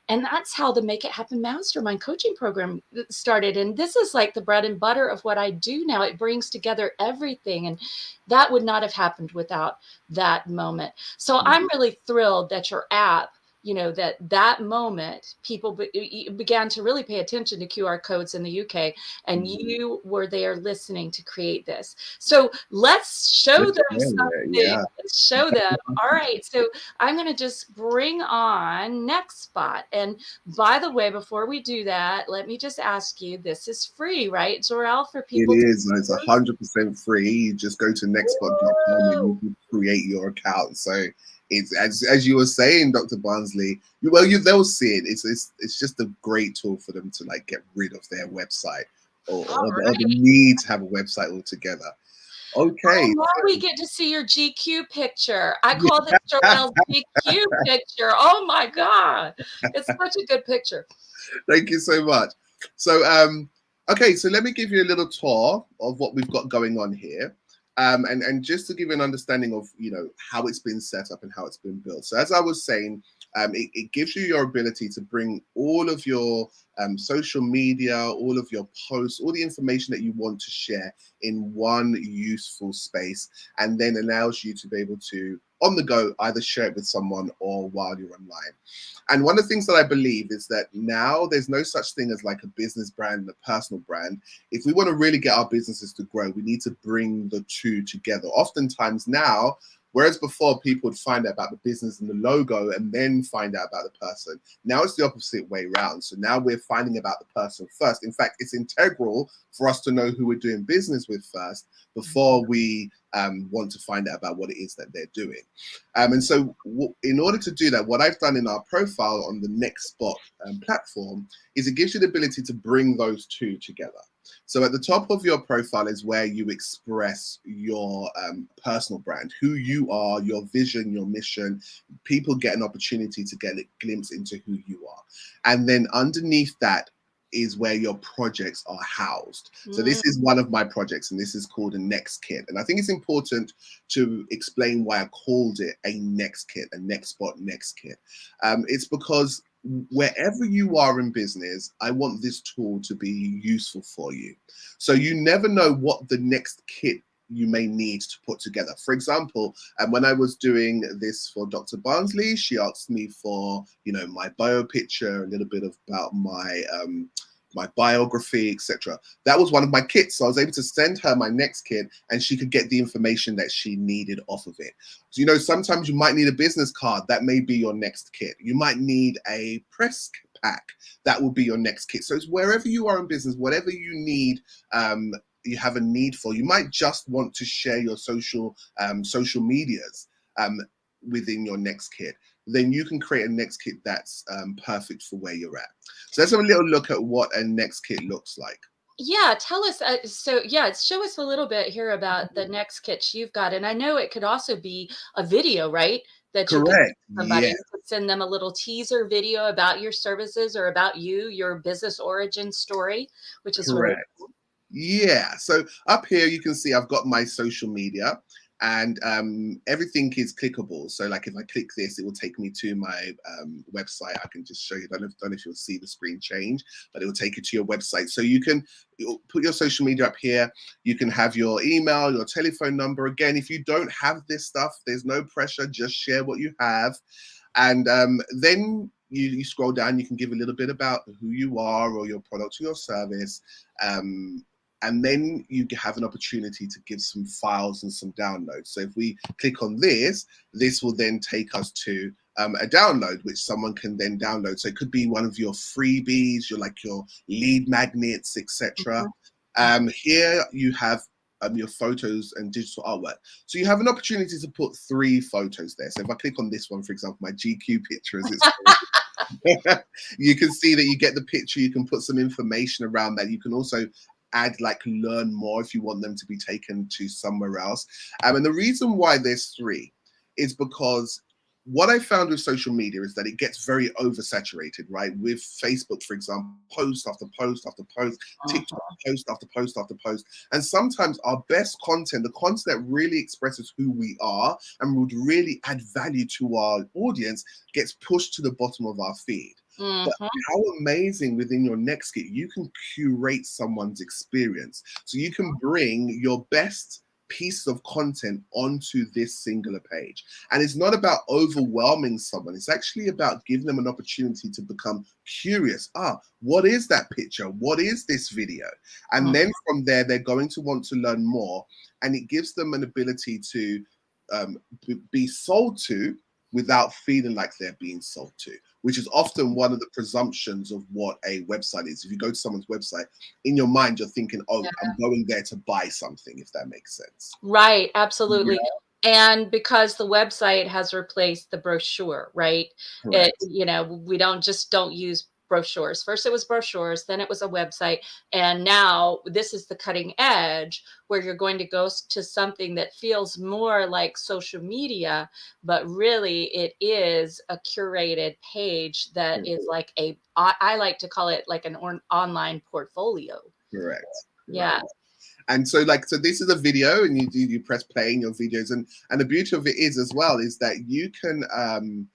And that's how the Make It Happen Mastermind coaching program started. And this is like the bread and butter of what I do now. It brings together everything. And that would not have happened without that moment. So I'm really thrilled that your app, you know, that moment, people began to really pay attention to QR codes in the UK, and you were there listening to create this. So let's show them something. Yeah. Let's show them. All right. So I'm going to just bring on Next Spot. And by the way, before we do that, let me just ask you, this is free, right, Jorel, for people? It is. It's 100% free. You just go to nextspot.com and you can create your account. So it's as you were saying, Dr. Barnsley, they'll see it. It's just a great tool for them to like get rid of their website or the need to have a website altogether. Okay. Oh, now we get to see your GQ picture. I call this Jorel's GQ picture. Oh my God. It's such a good picture. Thank you so much. So, okay, so let me give you a little tour of what we've got going on here. And just to give you an understanding of, you know, how it's been set up and how it's been built. So as I was saying, it gives you your ability to bring all of your social media, all of your posts, all the information that you want to share in one useful space, and then allows you to be able to, on the go, either share it with someone or while you're online. And one of the things that I believe is that now there's no such thing as like a business brand and a personal brand. If we want to really get our businesses to grow, we need to bring the two together. Oftentimes now, Whereas before, people would find out about the business and the logo and then find out about the person. Now it's the opposite way around. So now we're finding about the person first. In fact, it's integral for us to know who we're doing business with first before we want to find out about what it is that they're doing. And so in order to do that, what I've done in our profile on the NextSpot platform is it gives you the ability to bring those two together. So at the top of your profile is where you express your personal brand, who you are, your vision, your mission. People get an opportunity to get a glimpse into who you are. And then underneath that is where your projects are housed. So this is one of my projects, and this is called a Next Kit. And I think it's important to explain why I called it a Next Kit, a NextSpot Next Kit. It's because wherever you are in business, I want this tool to be useful for you. So you never know what the next kit you may need to put together. For example, when I was doing this for Dr. Barnsley, she asked me for, my bio picture, a little bit about my my biography, etc. That was one of my kits. So I was able to send her my next kit and she could get the information that she needed off of it. So, sometimes you might need a business card. That may be your next kit. You might need a press pack. That will be your next kit. So it's wherever you are in business, whatever you need, you have a need for. You might just want to share your social medias within your next kit. Then you can create a next kit that's perfect for where you're at. So let's have a little look at what a next kit looks like. Yeah, tell us. Show us a little bit here about the next kits you've got. And I know it could also be a video, right? That you could Correct. somebody, Yeah. you could send them a little teaser video about your services or about you, your business origin story, which is really Correct. cool. Yeah. So up here you can see I've got my social media. And everything is clickable. So like if I click this, it will take me to my website. I can just show you. I don't know if you'll see the screen change, but it will take you to your website. So you'll put your social media up here. You can have your email, your telephone number. Again, if you don't have this stuff, there's no pressure. Just share what you have. And then you scroll down, you can give a little bit about who you are or your product or your service. And then you have an opportunity to give some files and some downloads. So if we click on this, this will then take us to a download, which someone can then download. So it could be one of your freebies, your lead magnets, etc. Here you have your photos and digital artwork. So you have an opportunity to put 3 photos there. So if I click on this one, for example, my GQ picture, as it's called, you can see that you get the picture. You can put some information around that. You can also add learn more if you want them to be taken to somewhere else. And the reason why there's 3 is because what I found with social media is that it gets very oversaturated, right? With Facebook, for example, post after post after post, TikTok, post after post after post. And sometimes our best content, the content that really expresses who we are and would really add value to our audience, gets pushed to the bottom of our feed. But how amazing within your next kit, you can curate someone's experience. So you can bring your best piece of content onto this singular page. And it's not about overwhelming someone. It's actually about giving them an opportunity to become curious. What is that picture? What is this video? And then from there, they're going to want to learn more. And it gives them an ability to be sold to without feeling like they're being sold to, which is often one of the presumptions of what a website is. If you go to someone's website, in your mind, you're thinking, I'm going there to buy something, if that makes sense. Right, absolutely. And because the website has replaced the brochure, right? Correct. We don't use brochures. First it was brochures, then it was a website, and now this is the cutting edge where you're going to go to something that feels more like social media, but really it is a curated page that is like I like to call it like an online portfolio. Correct. Yeah. And so this is a video, and you press play in your videos, and the beauty of it is as well is that you can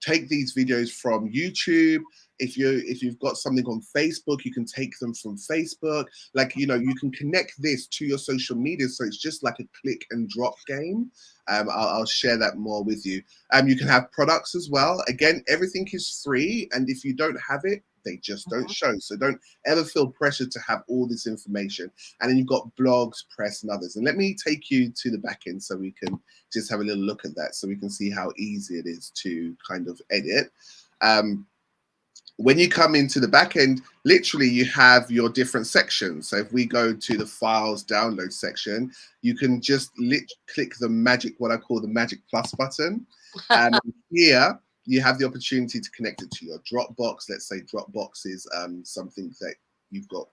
take these videos from YouTube. If you've got something on Facebook, you can take them from Facebook. You can connect this to your social media, so it's just like a click and drop game. I'll share that more with you. You can have products as well. Again, everything is free, and if you don't have it, They just don't show. So don't ever feel pressured to have all this information. And then you've got blogs, press, and others. And let me take you to the back end so we can just have a little look at that, so we can see how easy it is to kind of edit. When you come into the back end, literally you have your different sections. So if we go to the files download section, you can just click the magic, what I call the magic plus button. And here you have the opportunity to connect it to your Dropbox. Let's say Dropbox is something that you've got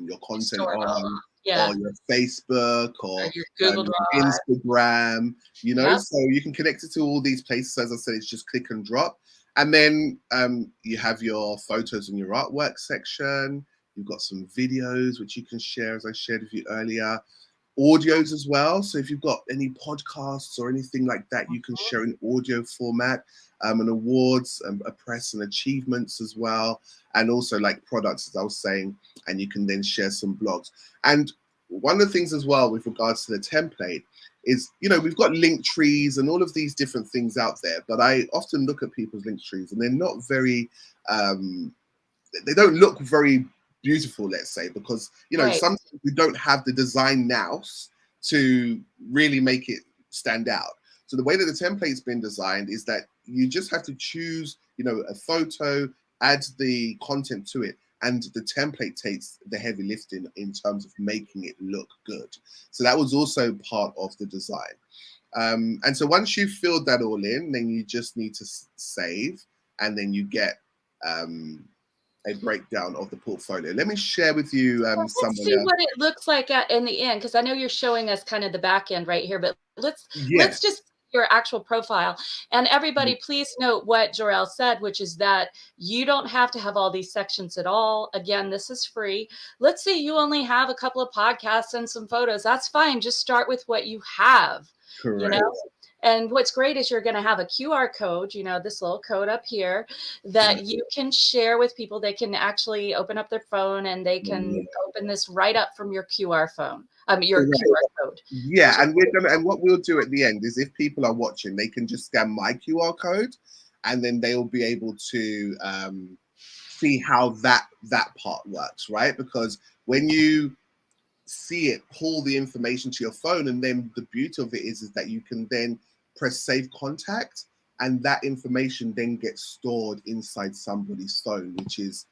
your content on, or your Facebook, or your Google Drive, Instagram, you know, yep. So you can connect it to all these places. As I said, it's just click and drop. And then you have your photos and your artwork section. You've got some videos, which you can share, as I shared with you earlier. Audios as well. So if you've got any podcasts or anything like that, you can share in audio format, and awards, a press and achievements as well. And also like products, as I was saying, and you can then share some blogs. And one of the things as well with regards to the template is, you know, we've got link trees and all of these different things out there, but I often look at people's link trees and they're not very, they don't look very beautiful, let's say, because, you know, sometimes we don't have the design nous to really make it stand out. So the way that the template's been designed is that you just have to choose, you know, a photo, add the content to it, and the template takes the heavy lifting in terms of making it look good. So that was also part of the design. And so once you've filled that all in, then you just need to save, and then you get a breakdown of the portfolio. Let me share with you let's see what it looks like in the end, because I know you're showing us kind of the back end right here, but let's just your actual profile. And everybody, please note what Jor-El said, which is that you don't have to have all these sections at all. Again, this is free. Let's say you only have a couple of podcasts and some photos. That's fine. Just start with what you have. Correct. You know? And what's great is you're going to have a QR code, you know, this little code up here that you can share with people. They can actually open up their phone and they can open this right up from your QR phone. Your QR code. Yeah, and what we'll do at the end is, if people are watching, they can just scan my QR code, and then they'll be able to see how that part works, right? Because when you see it, pull the information to your phone, and then the beauty of it is that you can then press save contact, and that information then gets stored inside somebody's phone, which is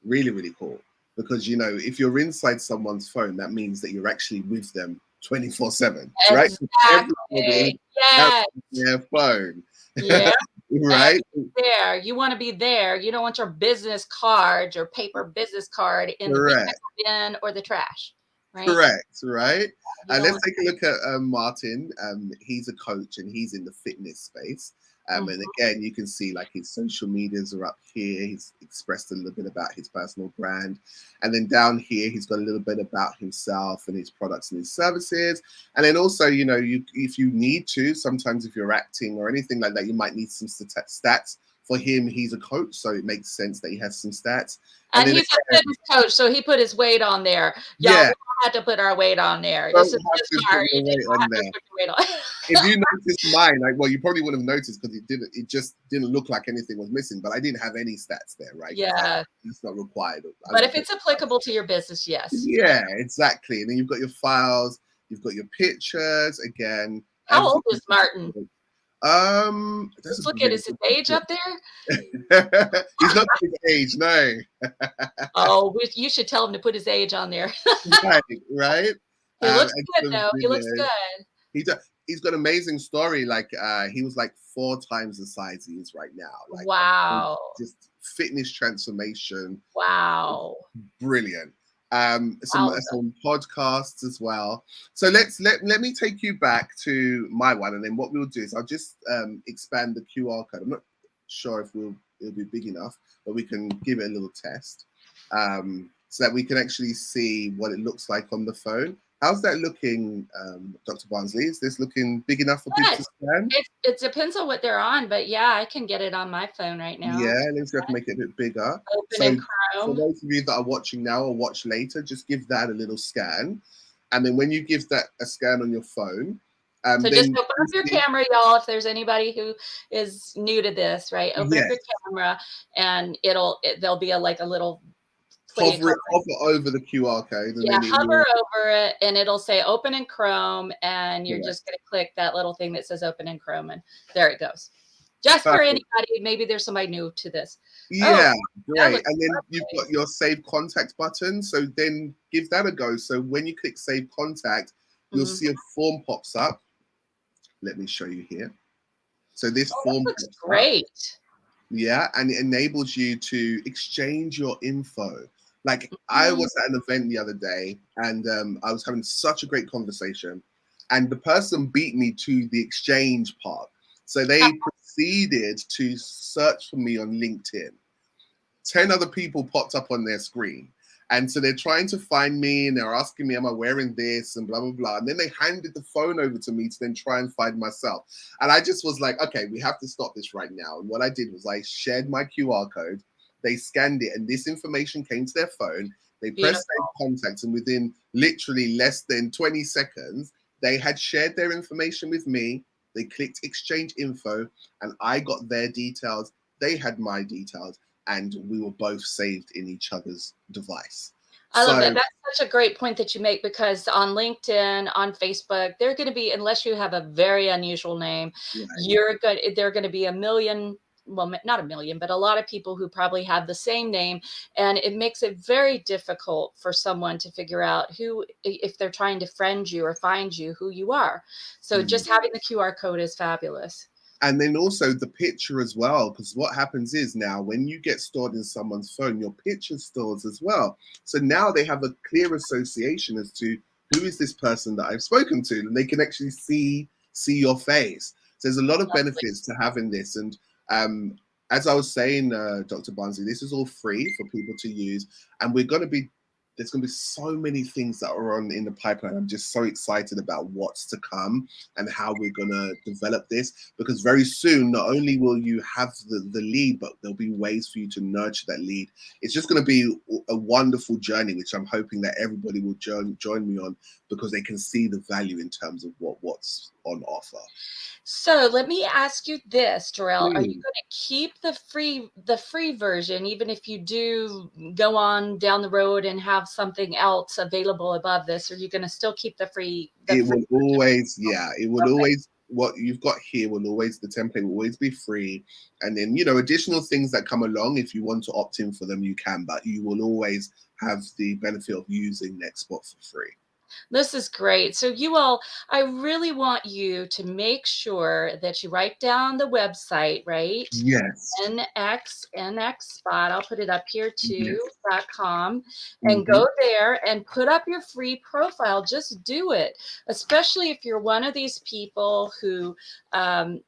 really, really cool. Because, you know, if you're inside someone's phone, that means that you're actually with them 24/7, right? Exactly. Yes. Their phone. Yeah. Right. There. You want to be there. You don't want your business card, your paper business card in the bin or the trash. Right? Correct. Right. Let's take a look at Martin. He's a coach and he's in the fitness space. And again, you can see like his social medias are up here. He's expressed a little bit about his personal brand. And then down here, he's got a little bit about himself and his products and his services. And then also, you know, if you need to, sometimes if you're acting or anything like that, you might need some stats. For him, he's a coach, so it makes sense that he has some stats. And he's a fitness coach, so he put his weight on there. Y'all, we had to put our weight on there. This is this part. If you noticed mine, like, well, you probably wouldn't have noticed because it just didn't look like anything was missing, but I didn't have any stats there, right? Yeah. It's not required. But if it's applicable to your business, yes. Yeah, exactly. And then you've got your files, you've got your pictures again. How old is Martin? Let's look at his age up there. He's not his age, no. Oh, you should tell him to put his age on there. right. He looks good though. He looks good. He's got an amazing story. Like he was like 4 times the size he is right now. Like, wow. Just fitness transformation. Wow. Brilliant. Some podcasts as well. So let me take you back to my one, and then what we'll do is I'll just expand the QR code. I'm not sure if it'll be big enough, but we can give it a little test so that we can actually see what it looks like on the phone. How's that looking, Dr. Barnsley? Is this looking big enough for people to scan? It depends on what they're on, but yeah, I can get it on my phone right now. Yeah, let's have to make it a bit bigger. Open in Chrome. For those of you that are watching now or watch later, just give that a little scan. And then when you give that a scan on your phone, So just Then open up your camera, y'all. If there's anybody who is new to this, right? Open up yes, your camera, and there'll be like a little, what do you call hover over the QR code, and Yeah, then it will. hover over it and it'll say open in Chrome, and you're Correct. just going to click that little thing that says open in Chrome, and there it goes. Just for Perfect. anybody, maybe there's somebody new to this. Oh, Yeah, that great. looks And then you've lovely. got your save contact button. So then give that a go. So when you click save contact, you'll Mhm. see a form pops up. Let me show you here. So this Oh, that form looks pops up. great. Yeah, and it enables you to exchange your info. Like I Mhm. was at an event the other day, and I was having such a great conversation, and the person beat me to the exchange part. So they proceeded to search for me on LinkedIn. 10 other people popped up on their screen. And so they're trying to find me and they're asking me, am I wearing this and blah, blah, blah. And then they handed the phone over to me to then try and find myself. And I just was like, okay, we have to stop this right now. And what I did was I shared my QR code. They scanned it and this information came to their phone. They pressed Beautiful. save contacts, and within literally less than 20 seconds, they had shared their information with me. They clicked exchange info and I got their details. They had my details, and we were both saved in each other's device. I love So that. That's such a great point that you make, because on LinkedIn, on Facebook, they're going to be, unless you have a very unusual name, right. you're good. They're going to be a million, well, not a million, but a lot of people who probably have the same name. And it makes it very difficult for someone to figure out who, if they're trying to friend you or find you, who you are. So Mm. just having the QR code is fabulous. And then also the picture as well, because what happens is now when you get stored in someone's phone, your picture stores as well. So now they have a clear association as to who is this person that I've spoken to, and they can actually see your face. So there's a lot of Lovely. benefits to having this. And as I was saying, Dr. Barnsley, this is all free for people to use, and there's going to be so many things that are on in the pipeline. I'm just so excited about what's to come and how we're going to develop this, because very soon not only will you have the lead, but there'll be ways for you to nurture that lead. It's just going to be a wonderful journey, which I'm hoping that everybody will join me on, because they can see the value in terms of what's on offer. So let me ask you this, Jarrell. Are you Please. going to keep the free version, even if you do go on down the road and have something else available above this? Or are you going to still keep the It free will always, yeah, it will Okay. always, what you've got here will always, the template will always be free. And then, additional things that come along, if you want to opt in for them, you can, but you will always have the benefit of using NextSpot for free. This is great. So you all, I really want you to make sure that you write down the website, right? Yes. NX spot. I'll put it up here too, Yes. .com, and Mm-hmm. go there and put up your free profile. Just do it, especially if you're one of these people who, has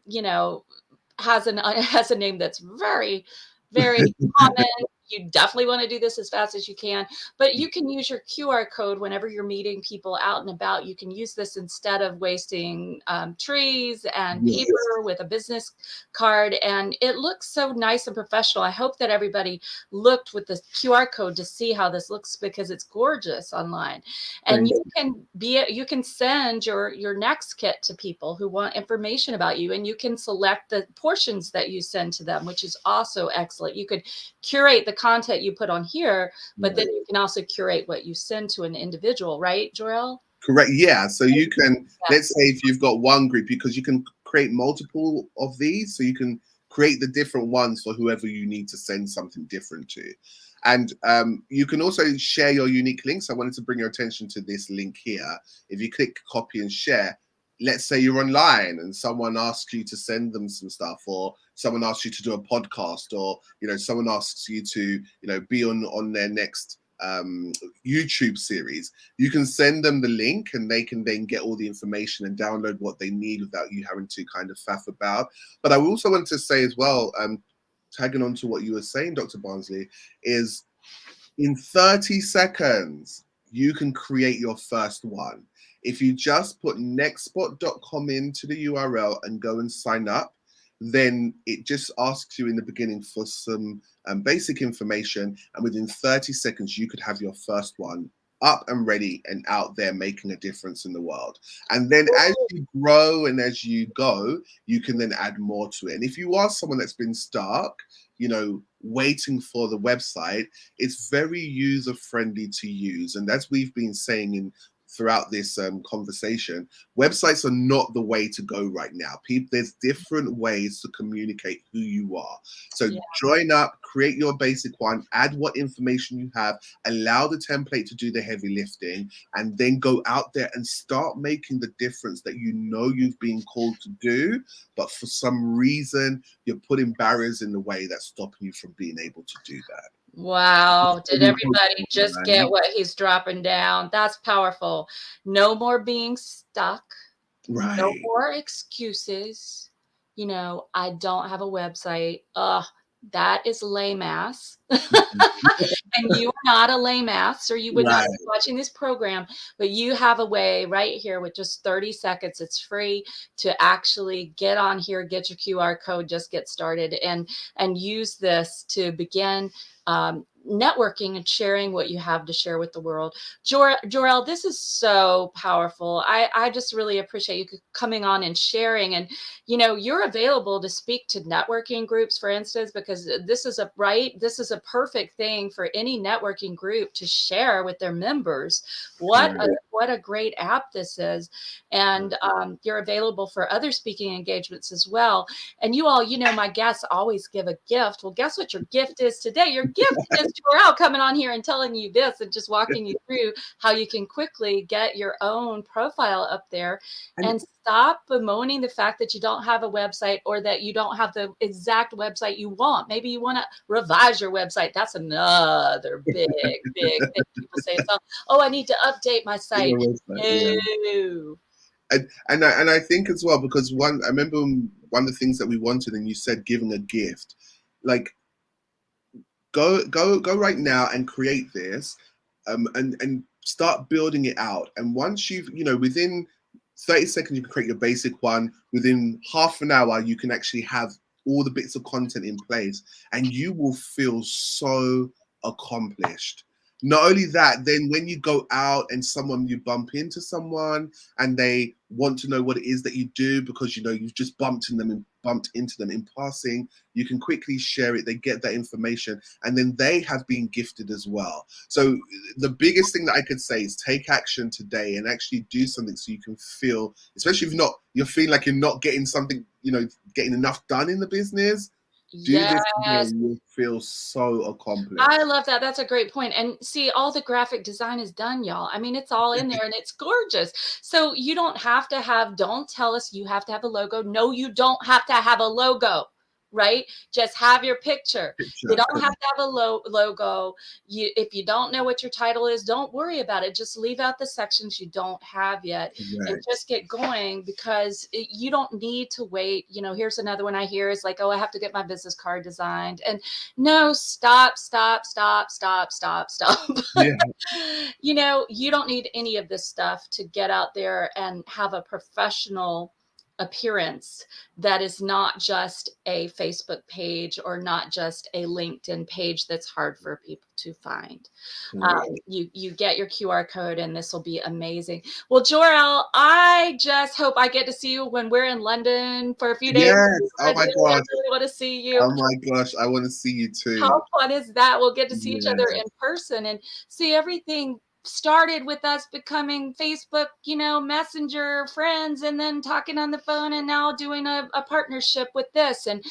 has a name that's very, very common. You definitely want to do this as fast as you can, but you can use your QR code whenever you're meeting people out and about. You can use this instead of wasting trees and Yes. paper with a business card, and it looks so nice and professional. I hope that everybody looked with the QR code to see how this looks, because it's gorgeous online. And Thank you. you can send your next kit to people who want information about you, and you can select the portions that you send to them, which is also excellent. You could curate the content you put on here, but then Right. you can also curate what you send to an individual, right, Jorel? Correct. Yeah. So you can, Yeah. let's say if you've got one group, because you can create multiple of these, so you can create the different ones for whoever you need to send something different to. And you can also share your unique links. I wanted to bring your attention to this link here. If you click copy and share, let's say you're online and someone asks you to send them some stuff, or someone asks you to do a podcast, or someone asks you to be on their next YouTube series. You can send them the link and they can then get all the information and download what they need without you having to kind of faff about. But I also want to say as well, tagging on to what you were saying, Dr. Barnsley, is in 30 seconds, you can create your first one. If you just put nextspot.com into the URL and go and sign up, then it just asks you in the beginning for some basic information. And within 30 seconds, you could have your first one up and ready and out there making a difference in the world. And then as you grow and as you go, you can then add more to it. And if you are someone that's been stuck, you know, waiting for the website, it's very user friendly to use. And as we've been saying throughout this conversation, websites are not the way to go right now. There's different ways to communicate who you are. So join up, create your basic one, add what information you have, allow the template to do the heavy lifting, and then go out there and start making the difference that you know you've been called to do, but for some reason you're putting barriers in the way that's stopping you from being able to do that. Wow. Did everybody just get what he's dropping down? That's powerful. No more being stuck. Right. No more excuses. You know, I don't have a website. That is lame ass. And you are not a lame ass, or you would not be watching this program, but you have a way right here with just 30 seconds. It's free to actually get on here, get your QR code, just get started, and use this to begin networking and sharing what you have to share with the world. Jor-El, this is so powerful. I just really appreciate you coming on and sharing. And, you know, you're available to speak to networking groups, for instance, because this is a perfect thing for any networking group to share with their members. What a great app this is. And you're available for other speaking engagements as well. And you all, you know, my guests always give a gift. Well, guess what your gift is today? Your gift is Jor-El coming on here and telling you this and just walking you through how you can quickly get your own profile up there and stop bemoaning the fact that you don't have a website or that you don't have the exact website you want. Maybe you want to revise your website. That's another big thing people say. So, oh, I need to update my site. No. And I think as well, because I remember one of the things that we wanted, and you said giving a gift, like go right now and create this, and start building it out. And once you've, you know, within 30 seconds you can create your basic one. Within half an hour you can actually have all the bits of content in place, and you will feel so accomplished. Not only that, then when you go out and you bump into someone and they want to know what it is that you do, because you know you've just bumped into them in passing, you can quickly share it. They get that information, and then they have been gifted as well. So the biggest thing that I could say is take action today and actually do something so you can feel, especially if you're feeling like you're not getting something, you know, getting enough done in the business. Do this and you'll feel so accomplished. I love that. That's a great point. And see, all the graphic design is done, y'all. I mean, it's all in there and it's gorgeous. So you don't have to don't tell us you have to have a logo. No, you don't have to have a logo, right? Just have your picture. You don't have to have a logo. If you don't know what your title is, don't worry about it. Just leave out the sections you don't have yet and just get going, because you don't need to wait. You know, here's another one I hear is like, oh, I have to get my business card designed. And no, stop. Yeah. You know, you don't need any of this stuff to get out there and have a professional appearance that is not just a Facebook page or not just a LinkedIn page that's hard for people to find. You get your QR code and this will be amazing. Well, Jor-El, I just hope I get to see you when we're in London for a few days. Yes. Oh my gosh. I really want to see you. Oh my gosh, I want to see you too. How fun is that? We'll get to see each other in person and see everything started with us becoming Facebook, you know, Messenger friends, and then talking on the phone, and now doing a partnership with this. And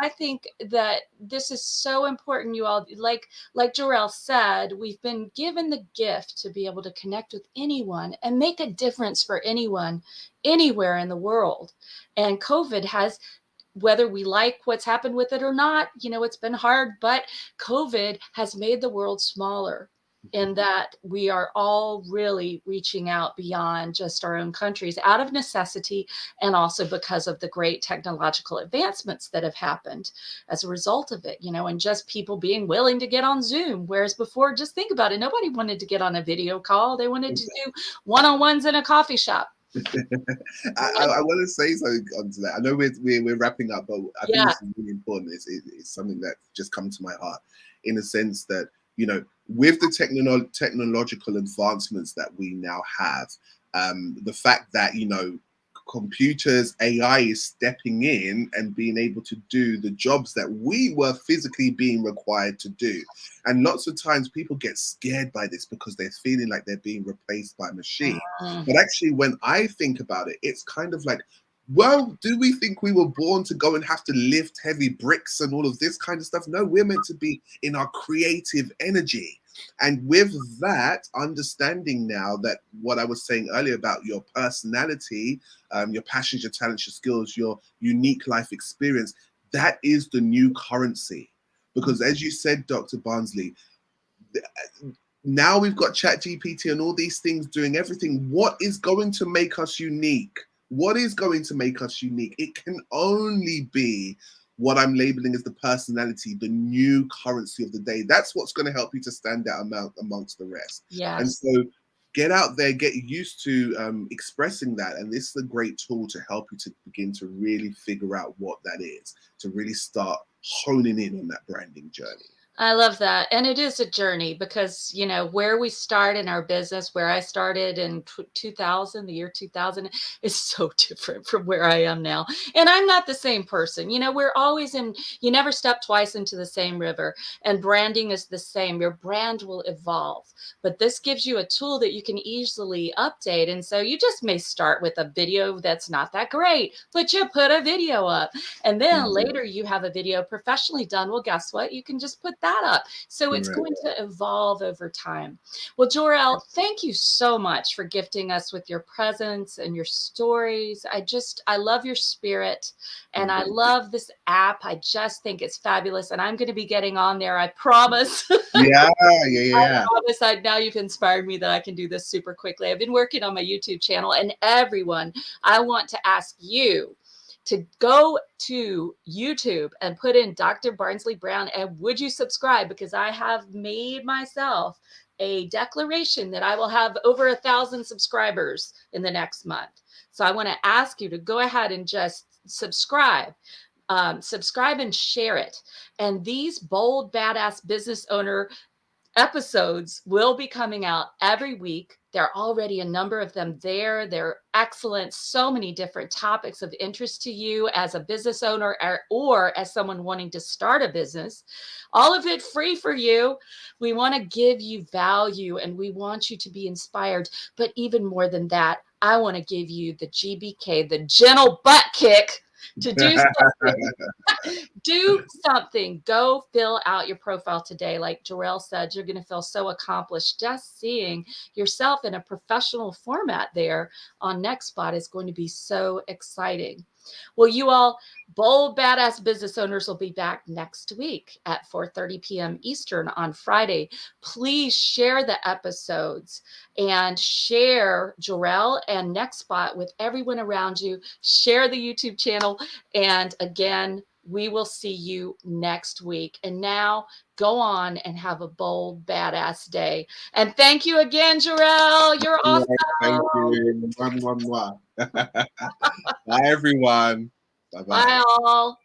I think that this is so important, you all. Like Jor-El said, we've been given the gift to be able to connect with anyone and make a difference for anyone, anywhere in the world. And COVID has, whether we like what's happened with it or not, you know, it's been hard, but COVID has made the world smaller, in that we are all really reaching out beyond just our own countries out of necessity, and also because of the great technological advancements that have happened as a result of it, you know, and just people being willing to get on Zoom. Whereas before, just think about it, nobody wanted to get on a video call. They wanted to do one-on-ones in a coffee shop. I want to say something onto that. I know we're wrapping up, but I think this is really important. It's something that just comes to my heart, in a sense that you know, with the technological advancements that we now have, the fact that, you know, computers, AI is stepping in and being able to do the jobs that we were physically being required to do. And lots of times people get scared by this because they're feeling like they're being replaced by machine. Mm. But actually, when I think about it, it's kind of like, well, do we think we were born to go and have to lift heavy bricks and all of this kind of stuff? No, we're meant to be in our creative energy. And with that, understanding now that what I was saying earlier about your personality, your passions, your talents, your skills, your unique life experience, that is the new currency. Because as you said, Dr. Barnsley, now we've got ChatGPT and all these things doing everything. What is going to make us unique? What is going to make us unique? It can only be what I'm labeling as the personality, the new currency of the day. That's what's going to help you to stand out amongst the rest. Yes. And so get out there, get used to expressing that. And this is a great tool to help you to begin to really figure out what that is, to really start honing in on that branding journey. I love that. And it is a journey because, you know, where we start in our business, where I started in 2000, the year 2000, is so different from where I am now. And I'm not the same person. You know, we're always you never step twice into the same river. And branding is the same. Your brand will evolve. But this gives you a tool that you can easily update. And so you just may start with a video that's not that great, but you put a video up. And then later you have a video professionally done. Well, guess what? You can just put that up. So it's going to evolve over time. Well, Jor-El, thank you so much for gifting us with your presence and your stories. I love your spirit and I love this app. I just think it's fabulous. And I'm going to be getting on there. I promise. Yeah. I promise. Now you've inspired me that I can do this super quickly. I've been working on my YouTube channel, and everyone, I want to ask you to go to YouTube and put in Dr. Barnsley Brown, and would you subscribe? Because I have made myself a declaration that I will have over 1,000 subscribers in the next month. So I want to ask you to go ahead and just subscribe. Subscribe and share it. And these bold, badass business owner episodes will be coming out every week. There are already a number of them there. They're excellent. So many different topics of interest to you as a business owner or as someone wanting to start a business. All of it free for you. We want to give you value and we want you to be inspired. But even more than that, I want to give you the GBK, the gentle butt kick to do something. Do something. Go fill out your profile today. Like Jor-El said, you're going to feel so accomplished. Just seeing yourself in a professional format there on NextSpot is going to be so exciting. Well, you all bold, badass business owners will be back next week at 4:30 p.m. Eastern on Friday. Please share the episodes and share Jor-El and NextSpot with everyone around you. Share the YouTube channel. And again, we will see you next week. And now go on and have a bold, badass day. And thank you again, Jor-El. You're awesome. Thank you. Bye, everyone. Bye-bye. Bye, all.